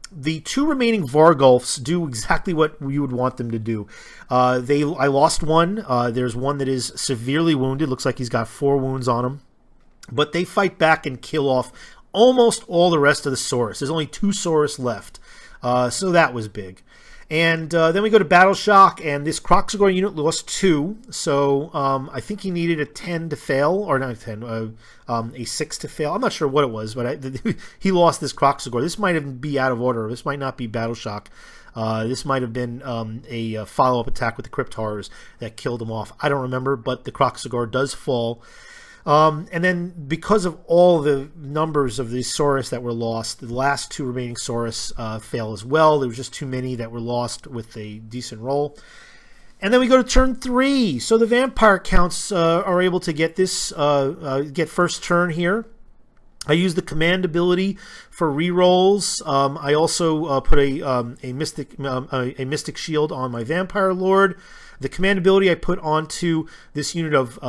S1: The 2 remaining Vargulfs do exactly what we would want them to do. I lost one. There's one that is severely wounded. Looks like he's got 4 wounds on him. But they fight back and kill off almost all the rest of the Saurus. There's only 2 Saurus left. So that was big. And then we go to Battle Shock, and this Kroxigor unit lost 2. So I think he needed a 10 to fail, or not a 10, a 6 to fail. I'm not sure what it was, but he lost this Kroxigor. This might be out of order. This might not be Battle Shock. This might have been a follow-up attack with the Cryptars that killed him off. I don't remember, but the Kroxigor does fall. And then because of all the numbers of these Saurus that were lost, the last 2 remaining Saurus fail as well. There was just too many that were lost with a decent roll. And then we go to turn 3. So the Vampire Counts are able to get this get first turn here. I use the command ability for rerolls. I also put a mystic shield on my Vampire Lord. The command ability I put onto this unit of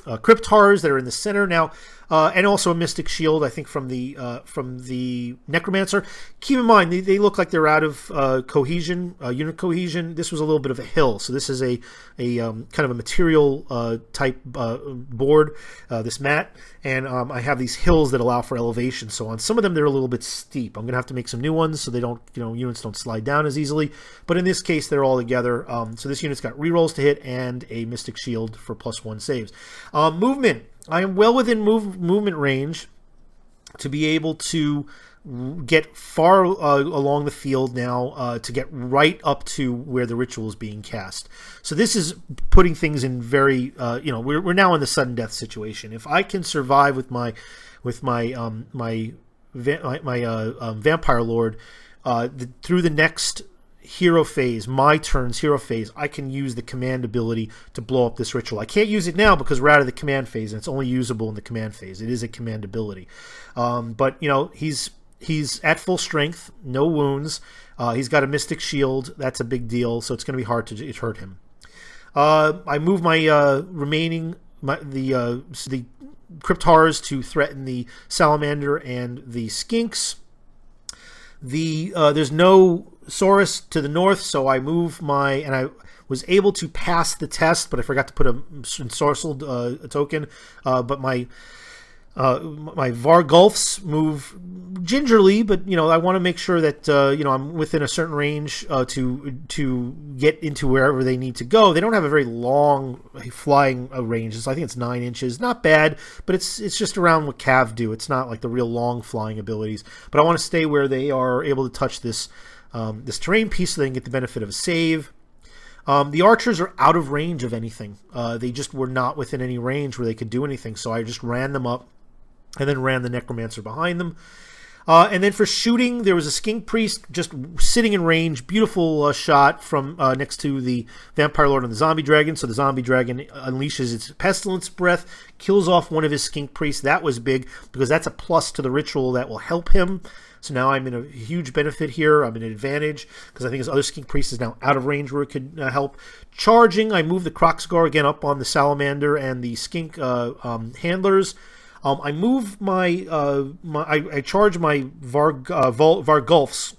S1: Cryptars that are in the center. Now, and also a Mystic Shield, I think, from the Necromancer. Keep in mind, they look like they're out of cohesion, unit cohesion. This was a little bit of a hill, so this is a kind of a material type board, this mat, and I have these hills that allow for elevation. So on some of them, they're a little bit steep. I'm going to have to make some new ones so they don't, units don't slide down as easily. But in this case, they're all together. So this unit's got rerolls to hit and a Mystic Shield for +1 saves. Movement. I am well within movement range to be able to get far along the field now to get right up to where the ritual is being cast. So this is putting things in very, we're now in the sudden death situation. If I can survive with my Vampire Lord through the next hero phase, my turn's hero phase, I can use the command ability to blow up this ritual. I can't use it now because we're out of the command phase, and it's only usable in the command phase. It is a command ability. But, he's at full strength, no wounds. He's got a Mystic Shield. That's a big deal, so it's going to be hard to hurt him. I move my the Cryptars to threaten the Salamander and the Skinks. There's no Saurus to the north, so I move and I was able to pass the test, but I forgot to put a ensorcelled token. But my Vargulfs move gingerly, but I want to make sure that I'm within a certain range to get into wherever they need to go. They don't have a very long flying range. I think it's 9 inches. Not bad, but it's just around what Cav do. It's not like the real long flying abilities. But I want to stay where they are able to touch this terrain piece so they can get the benefit of a save. The archers are out of range of anything. They just were not within any range where they could do anything, so I just ran them up and then ran the Necromancer behind them. And then for shooting, there was a Skink Priest just sitting in range. Beautiful shot from next to the Vampire Lord and the Zombie Dragon. So the Zombie Dragon unleashes its Pestilence Breath, kills off one of his Skink Priests. That was big because that's a plus to the ritual that will help him. So now I'm in a huge benefit here. I'm in an advantage because I think his other Skink Priest is now out of range where it could help. Charging, I move the Kroxgar again up on the Salamander and the Skink handlers. I move I charge my Vargulfs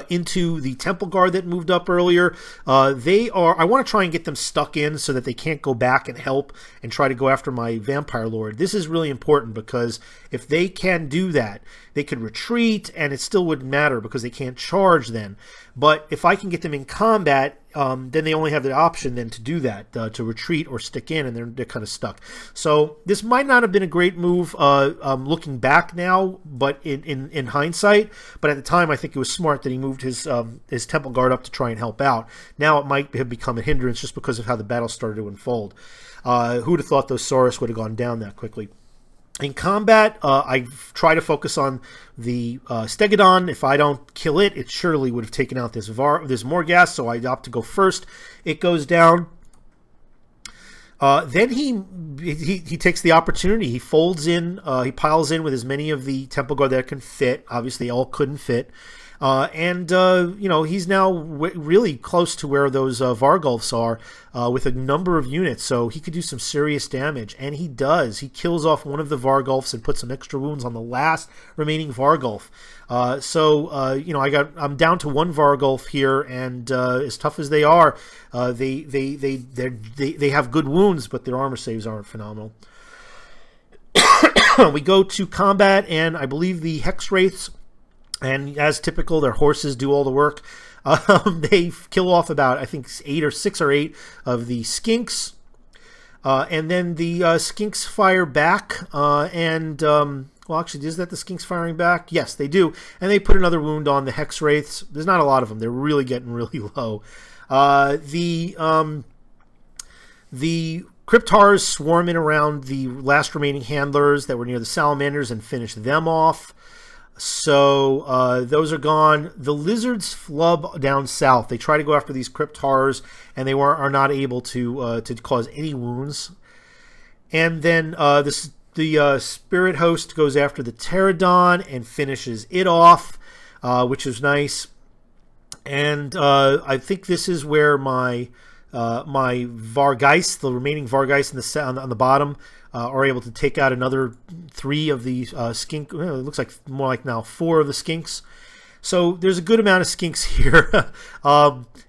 S1: into the Temple Guard that moved up earlier. I want to try and get them stuck in so that they can't go back and help and try to go after my Vampire Lord. This is really important because if they can do that, they could retreat and it still wouldn't matter because they can't charge then. But if I can get them in combat, then they only have the option then to do that, to retreat or stick in, and they're kind of stuck. So this might not have been a great move looking back now, but in hindsight. But at the time, I think it was smart that he moved his Temple Guard up to try and help out. Now it might have become a hindrance just because of how the battle started to unfold. Who would have thought those Saurus would have gone down that quickly? In combat, I try to focus on the Stegodon. If I don't kill it, it surely would have taken out this Morghast, so I opt to go first. It goes down. Then he takes the opportunity. He folds in, he piles in with as many of the Temple Guard that can fit. Obviously, all couldn't fit. He's now really close to where those Vargulfs are with a number of units, so he could do some serious damage, and he does. He kills off one of the Vargulfs and puts some extra wounds on the last remaining Vargulf. I'm down to one Vargulf here, and as tough as they are, they have good wounds, but their armor saves aren't phenomenal. We go to combat, and I believe the Hex Wraiths, and as typical, their horses do all the work. They kill off about, I think, 6 or 8 of the Skinks. And then the Skinks fire back. Actually, is that the Skinks firing back? Yes, they do. And they put another wound on the Hex Wraiths. There's not a lot of them. They're really getting really low. The Cryptars swarm in around the last remaining handlers that were near the Salamanders and finish them off. So those are gone. The Lizards flub down south. They try to go after these Cryptars, and they are not able to cause any wounds. And then the Spirit Host goes after the Pterodon and finishes it off, which is nice. And I think this is where my Vargeist, the remaining Vargeist on the bottom, are able to take out another 3 of the skink. Well, it looks like more like now 4 of the skinks. So there's a good amount of skinks here,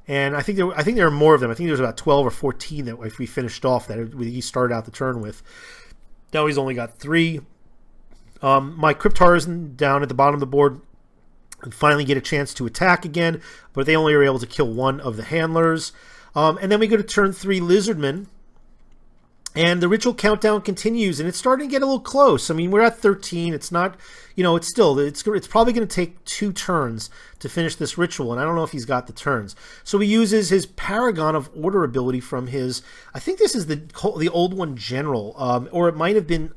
S1: and I think there are more of them. I think there was about 12 or 14 that if we finished off that he started out the turn with. Now he's only got 3. My Cryptars down at the bottom of the board finally get a chance to attack again, but they only are able to kill 1 of the handlers. And then we go to turn 3 Lizardmen. And the ritual countdown continues, and it's starting to get a little close. I mean, we're at 13. It's not, it's probably going to take 2 turns to finish this ritual, and I don't know if he's got the turns. So he uses his Paragon of Order ability from his, I think this is the old one General, or it might have been,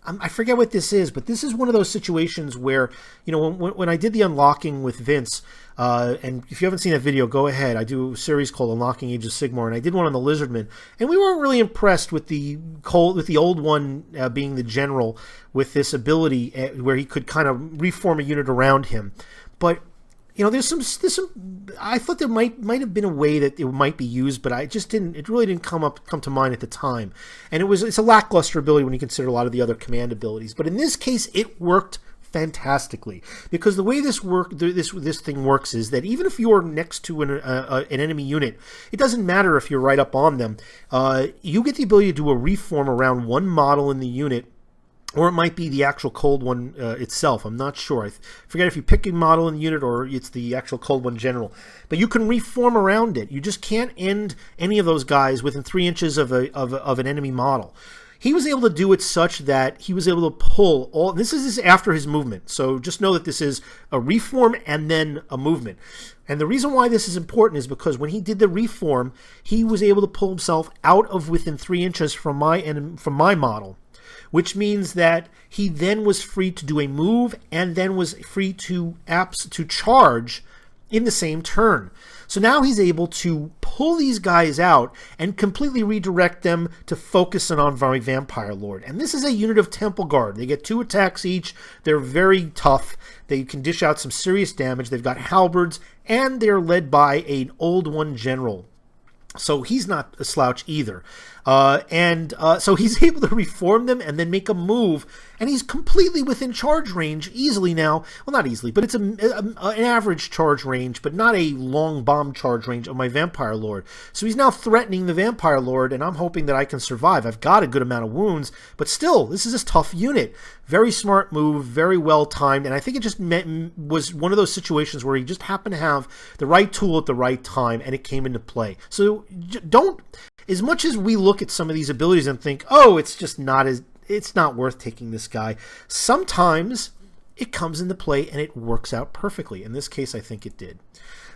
S1: I forget what this is, but this is one of those situations where, when I did the unlocking with Vince, and if you haven't seen that video, go ahead. I do a series called Unlocking Age of Sigmar, and I did one on the Lizardmen, and we weren't really impressed with the old one being the general with this ability where he could kind of reform a unit around him. But there's some. I thought there might have been a way that it might be used, but I just didn't. It really didn't come to mind at the time, and it's a lackluster ability when you consider a lot of the other command abilities. But in this case, it worked fantastically, because the way this thing works is that even if you're next to an enemy unit, it doesn't matter if you're right up on them. You get the ability to do a reform around one model in the unit, or it might be the actual cold one itself. I'm not sure. I forget if you pick a model in the unit or it's the actual cold one general. But you can reform around it. You just can't end any of those guys within 3 inches of an enemy model. He was able to do it such that he was able to pull all. This is after his movement, so just know that this is a reform and then a movement. And the reason why this is important is because when he did the reform, he was able to pull himself out of within 3 inches from my model, which means that he then was free to do a move and then was free to charge in the same turn. So now he's able to pull these guys out and completely redirect them to focus on my Vampire Lord. And this is a unit of Temple Guard. They get 2 attacks each. They're very tough. They can dish out some serious damage. They've got halberds, and they're led by an old one general. So he's not a slouch either. So he's able to reform them and then make a move, and he's completely within charge range easily now. Well, not easily, but it's an average charge range, but not a long bomb charge range of my Vampire Lord. So he's now threatening the Vampire Lord, and I'm hoping that I can survive. I've got a good amount of wounds, but still, this is a tough unit. Very smart move, very well timed, and I think it just was one of those situations where he just happened to have the right tool at the right time, and it came into play. So don't... As much as we look at some of these abilities and think, oh, it's not worth taking this guy, sometimes it comes into play and it works out perfectly. In this case, I think it did.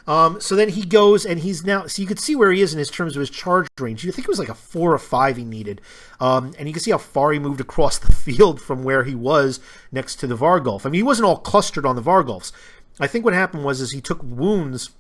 S1: So then he goes and he's now, so you could see where he is in terms of his charge range. You think it was like a 4 or 5 he needed. And you can see how far he moved across the field from where he was next to the Vargulf. I mean, he wasn't all clustered on the Vargulfs. I think what happened was he took wounds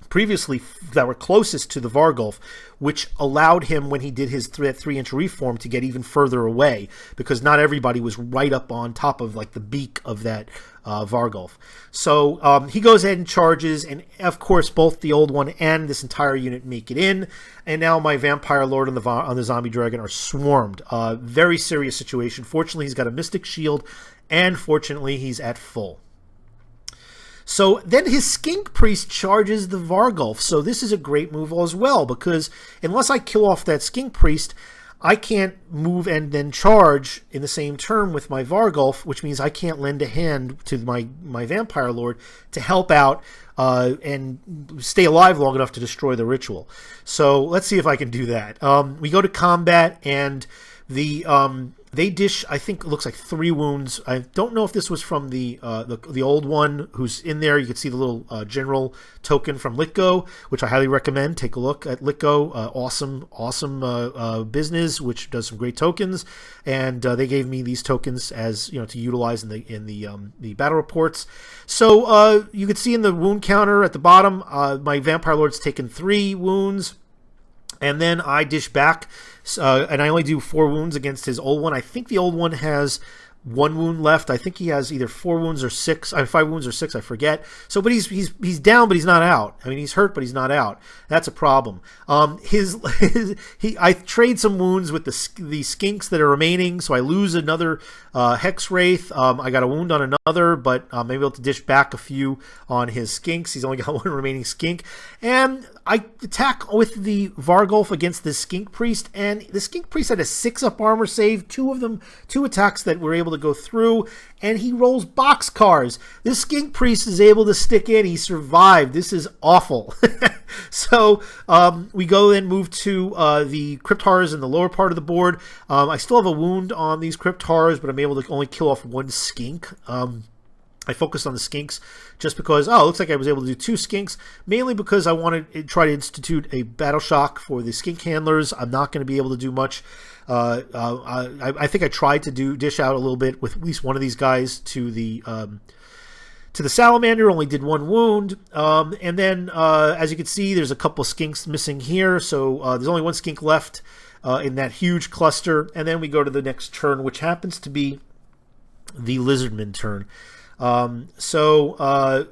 S1: previously that were closest to the Vargulf, which allowed him, when he did his 3-inch reform, to get even further away, because not everybody was right up on top of like the beak of that Vargulf. So he goes ahead and charges, and of course both the old one and this entire unit make it in, and now my Vampire Lord and the Zombie Dragon are swarmed. Very serious situation. Fortunately, he's got a Mystic Shield, and fortunately he's at full. So then his Skink Priest charges the Vargulf. So this is a great move as well, because unless I kill off that Skink Priest, I can't move and then charge in the same turn with my Vargulf, which means I can't lend a hand to my Vampire Lord to help out and stay alive long enough to destroy the ritual. So let's see if I can do that. We go to combat, and they dish, I think it looks like 3 wounds. I don't know if this was from the old one who's in there. You can see the little general token from Litgo, which I highly recommend. Take a look at Litgo. Awesome business, which does some great tokens. And they gave me these tokens as to utilize in the battle reports. So you can see in the wound counter at the bottom, my Vampire Lord's taken 3 wounds. And then I dish back, and I only do 4 wounds against his old one. I think the old one has 1 wound left. I think he has either 4 wounds or 6, 5 wounds or 6, I forget. So, but he's down, but he's not out. I mean, he's hurt, but he's not out. That's a problem. I trade some wounds with the skinks that are remaining, so I lose another Hex Wraith. I got a wound on another, but I'm able to dish back a few on his skinks. He's only got 1 remaining skink, and I attack with the Vargulf against the Skink Priest, and the Skink Priest had a 6-up armor save, 2 attacks that were able to go through, and he rolls boxcars. This Skink Priest is able to stick in. He survived. This is awful. So we go and move to the Crypt Horrors in the lower part of the board. I still have a wound on these Crypt Horrors, but I'm able to only kill off 1 skink. I focused on the skinks just because, it looks like I was able to do 2 skinks, mainly because I want to try to institute a battle shock for the skink handlers. I'm not going to be able to do much. I think I tried to dish out a little bit with at least one of these guys to the salamander, only did 1 wound. And then, as you can see, there's a couple skinks missing here, so there's only 1 skink left in that huge cluster. And then we go to the next turn, which happens to be the Lizardmen turn.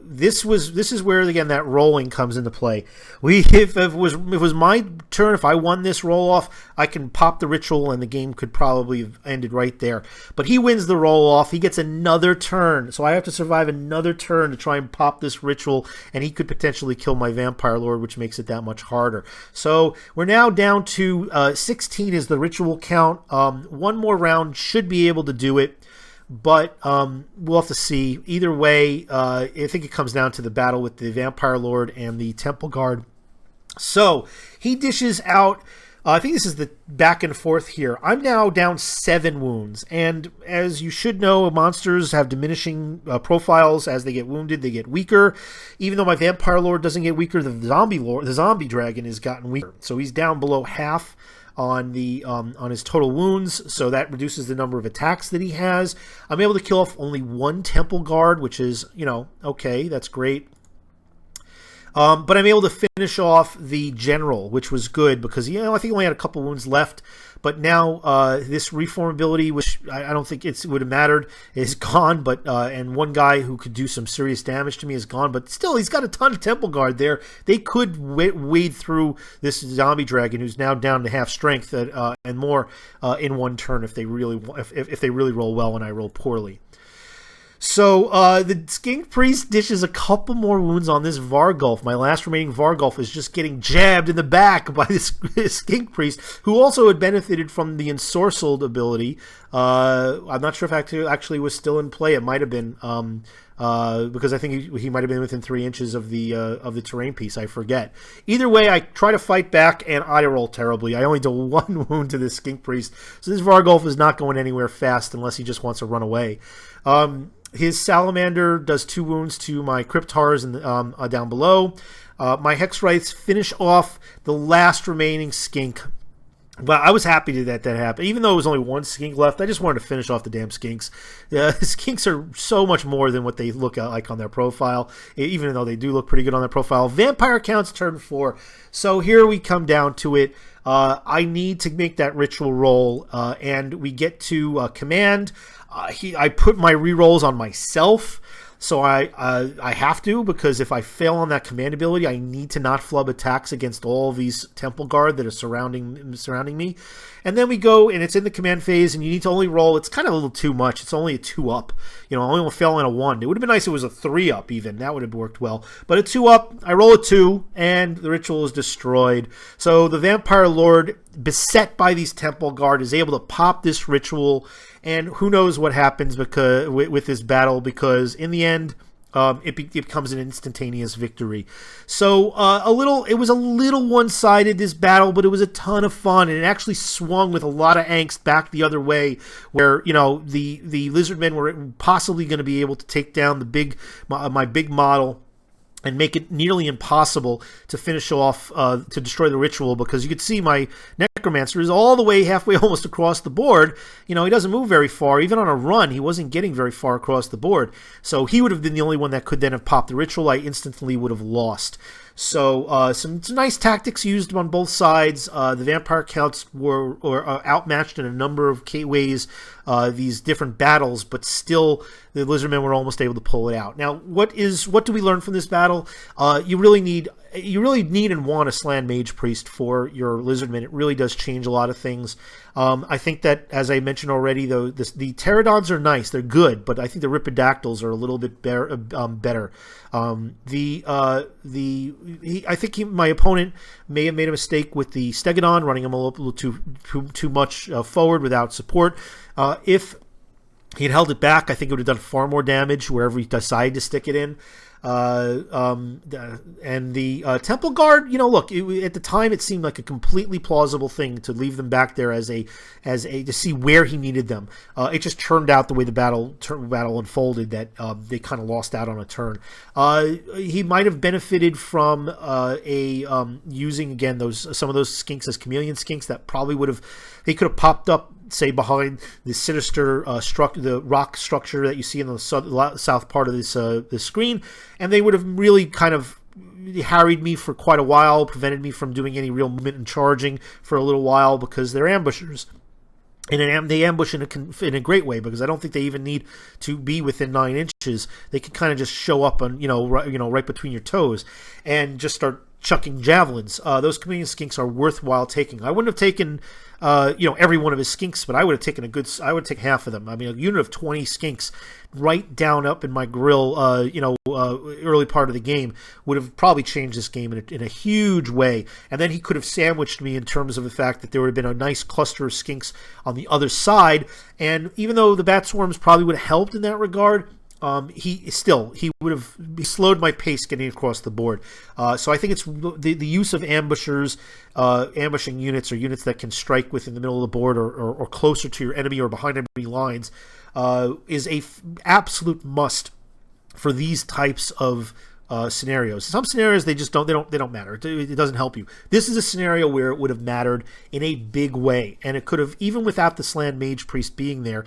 S1: This is where, again, that rolling comes into play. If it was my turn, if I won this roll off, I can pop the ritual and the game could probably have ended right there. But he wins the roll off. He gets another turn, so I have to survive another turn to try and pop this ritual, and he could potentially kill my Vampire Lord, which makes it that much harder. So we're now down to 16 is the ritual count. 1 more round should be able to do it. But we'll have to see. Either way, I think it comes down to the battle with the Vampire Lord and the Temple Guard. So he dishes out. I think this is the back and forth here. I'm now down 7 wounds. And as you should know, monsters have diminishing profiles. As they get wounded, they get weaker. Even though my Vampire Lord doesn't get weaker, the zombie dragon has gotten weaker. So he's down below half on his total wounds, so that reduces the number of attacks that he has. I'm able to kill off only 1 Temple Guard, which is, okay, that's great. But I'm able to finish off the General, which was good because, I think he only had a couple wounds left. But now this reformability, which I don't think it would have mattered, is gone. But and 1 guy who could do some serious damage to me is gone. But still, he's got a ton of Temple Guard there. They could wade through this zombie dragon, who's now down to half strength and more in 1 turn if they really roll well and I roll poorly. So the Skink Priest dishes a couple more wounds on this Vargulf. My last remaining Vargulf is just getting jabbed in the back by this Skink Priest, who also had benefited from the Ensorcelled ability. I'm not sure if actually was still in play. It might have been because I think he might have been within 3 inches of the terrain piece. I forget. Either way, I try to fight back, and I roll terribly. I only do 1 wound to this Skink Priest. So this Vargulf is not going anywhere fast unless he just wants to run away. His Salamander does 2 wounds to my Crypt Horrors down below. My Hex Wraiths finish off the last remaining skink. But I was happy that happened. Even though it was only 1 skink left, I just wanted to finish off the damn skinks. Skinks are so much more than what they look like on their profile, even though they do look pretty good on their profile. Vampire counts turn 4. So here we come down to it. I need to make that ritual roll, and we get to command. I put my rerolls on myself, so I have to, because if I fail on that command ability, I need to not flub attacks against all these Temple Guard that are surrounding me. And then we go, and it's in the command phase, and you need to only roll. It's kind of a little too much. It's only a 2-up. I only fell in a 1. It would have been nice if it was a 3-up even. That would have worked well. But a 2-up, I roll a 2, and the ritual is destroyed. So the Vampire Lord, beset by these Temple Guard, is able to pop this ritual, and who knows what happens with this battle, because in the end, it becomes an instantaneous victory. So it was a little one-sided, this battle, but it was a ton of fun, and it actually swung with a lot of angst back the other way, where the Lizardmen were possibly going to be able to take down my big model and make it nearly impossible to finish off, to destroy the ritual, because you could see my Necromancer is all the way halfway almost across the board. He doesn't move very far. Even on a run, he wasn't getting very far across the board. So he would have been the only one that could then have popped the ritual. I instantly would have lost. So some nice tactics used on both sides. The vampire counts were outmatched in a number of ways, these different battles, but still the Lizardmen were almost able to pull it out. Now, what do we learn from this battle? You really need and want a Slann Mage Priest for your Lizardmen. It really does change a lot of things. I think that, as I mentioned already, though, the Pterodons are nice. They're good, but I think the Ripidactyls are a little bit better. I think my opponent may have made a mistake with the Stegodon, running him a little too much forward without support. If he had held it back, I think it would have done far more damage wherever he decided to stick it in. And the Temple Guard, look, at the time it seemed like a completely plausible thing to leave them back there as a to see where he needed them. It just turned out the way the battle unfolded that they kind of lost out on a turn. He might have benefited from using again some of those skinks as chameleon skinks that probably they could have popped up, say, behind the sinister the rock structure that you see in the south part of this screen, and they would have really kind of harried me for quite a while, prevented me from doing any real movement and charging for a little while, because they're ambushers. And they ambush in a great way, because I don't think they even need to be within 9 inches. They can kind of just show up on right between your toes and just start chucking javelins. Those chameleon skinks are worthwhile taking. I wouldn't have taken every one of his skinks, but I would have taken I would take half of them. I mean, a unit of 20 skinks right down up in my grill, early part of the game would have probably changed this game in a huge way. And then he could have sandwiched me in terms of the fact that there would have been a nice cluster of skinks on the other side. And even though the bat swarms probably would have helped in that regard, he would have slowed my pace getting across the board. So I think it's the use of ambushers, ambushing units, or units that can strike within the middle of the board or closer to your enemy or behind enemy lines, is a absolute must for these types of scenarios. Some scenarios they don't matter. It doesn't help you. This is a scenario where it would have mattered in a big way, and it could have, even without the Slann Mage Priest being there,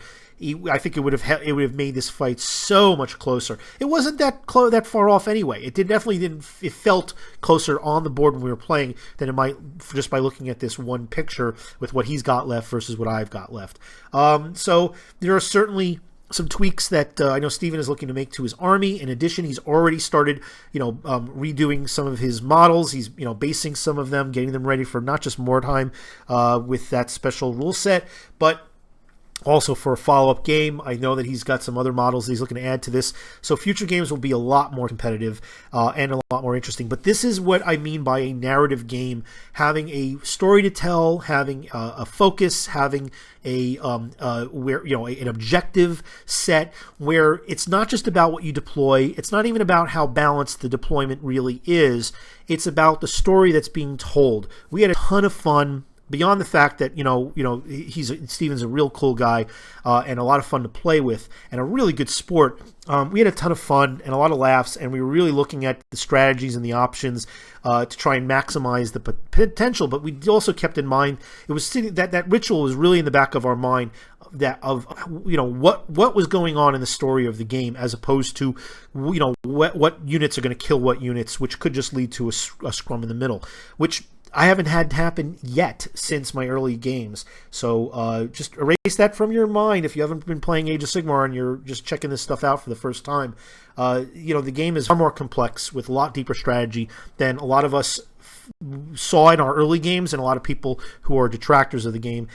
S1: I think it would have made this fight so much closer. It wasn't that far off anyway. It definitely didn't. It felt closer on the board when we were playing than it might just by looking at this one picture with what he's got left versus what I've got left. So there are certainly some tweaks that I know Steven is looking to make to his army. In addition, he's already started, redoing some of his models. He's, basing some of them, getting them ready for not just Mordheim with that special rule set, but also for a follow-up game. I know that he's got some other models that he's looking to add to this. So future games will be a lot more competitive and a lot more interesting. But this is what I mean by a narrative game. Having a story to tell, having a focus, having an objective set where it's not just about what you deploy. It's not even about how balanced the deployment really is. It's about the story that's being told. We had a ton of fun. Beyond the fact that Steven's a real cool guy and a lot of fun to play with and a really good sport, we had a ton of fun and a lot of laughs, and we were really looking at the strategies and the options to try and maximize the potential. But we also kept in mind that ritual was really in the back of our mind, what was going on in the story of the game, as opposed to what units are going to kill what units, which could just lead to a scrum in the middle, which I haven't had happen yet since my early games. So just erase that from your mind if you haven't been playing Age of Sigmar and you're just checking this stuff out for the first time. The game is far more complex with a lot deeper strategy than a lot of us saw in our early games, and a lot of people who are detractors of the game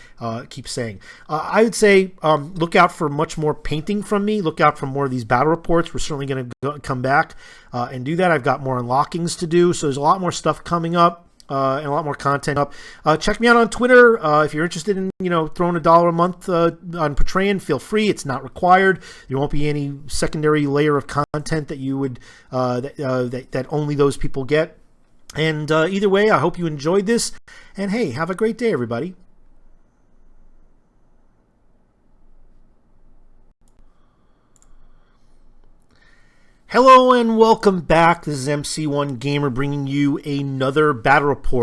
S1: keep saying. I would say look out for much more painting from me. Look out for more of these battle reports. We're certainly going to come back and do that. I've got more unlockings to do, so there's a lot more stuff coming up. And a lot more content up. Check me out on Twitter if you're interested in throwing $1 a month on Patreon. Feel free; it's not required. There won't be any secondary layer of content that you would that only those people get. And either way, I hope you enjoyed this. And hey, have a great day, everybody. Hello and welcome back. This is MC1 Gamer bringing you another battle report.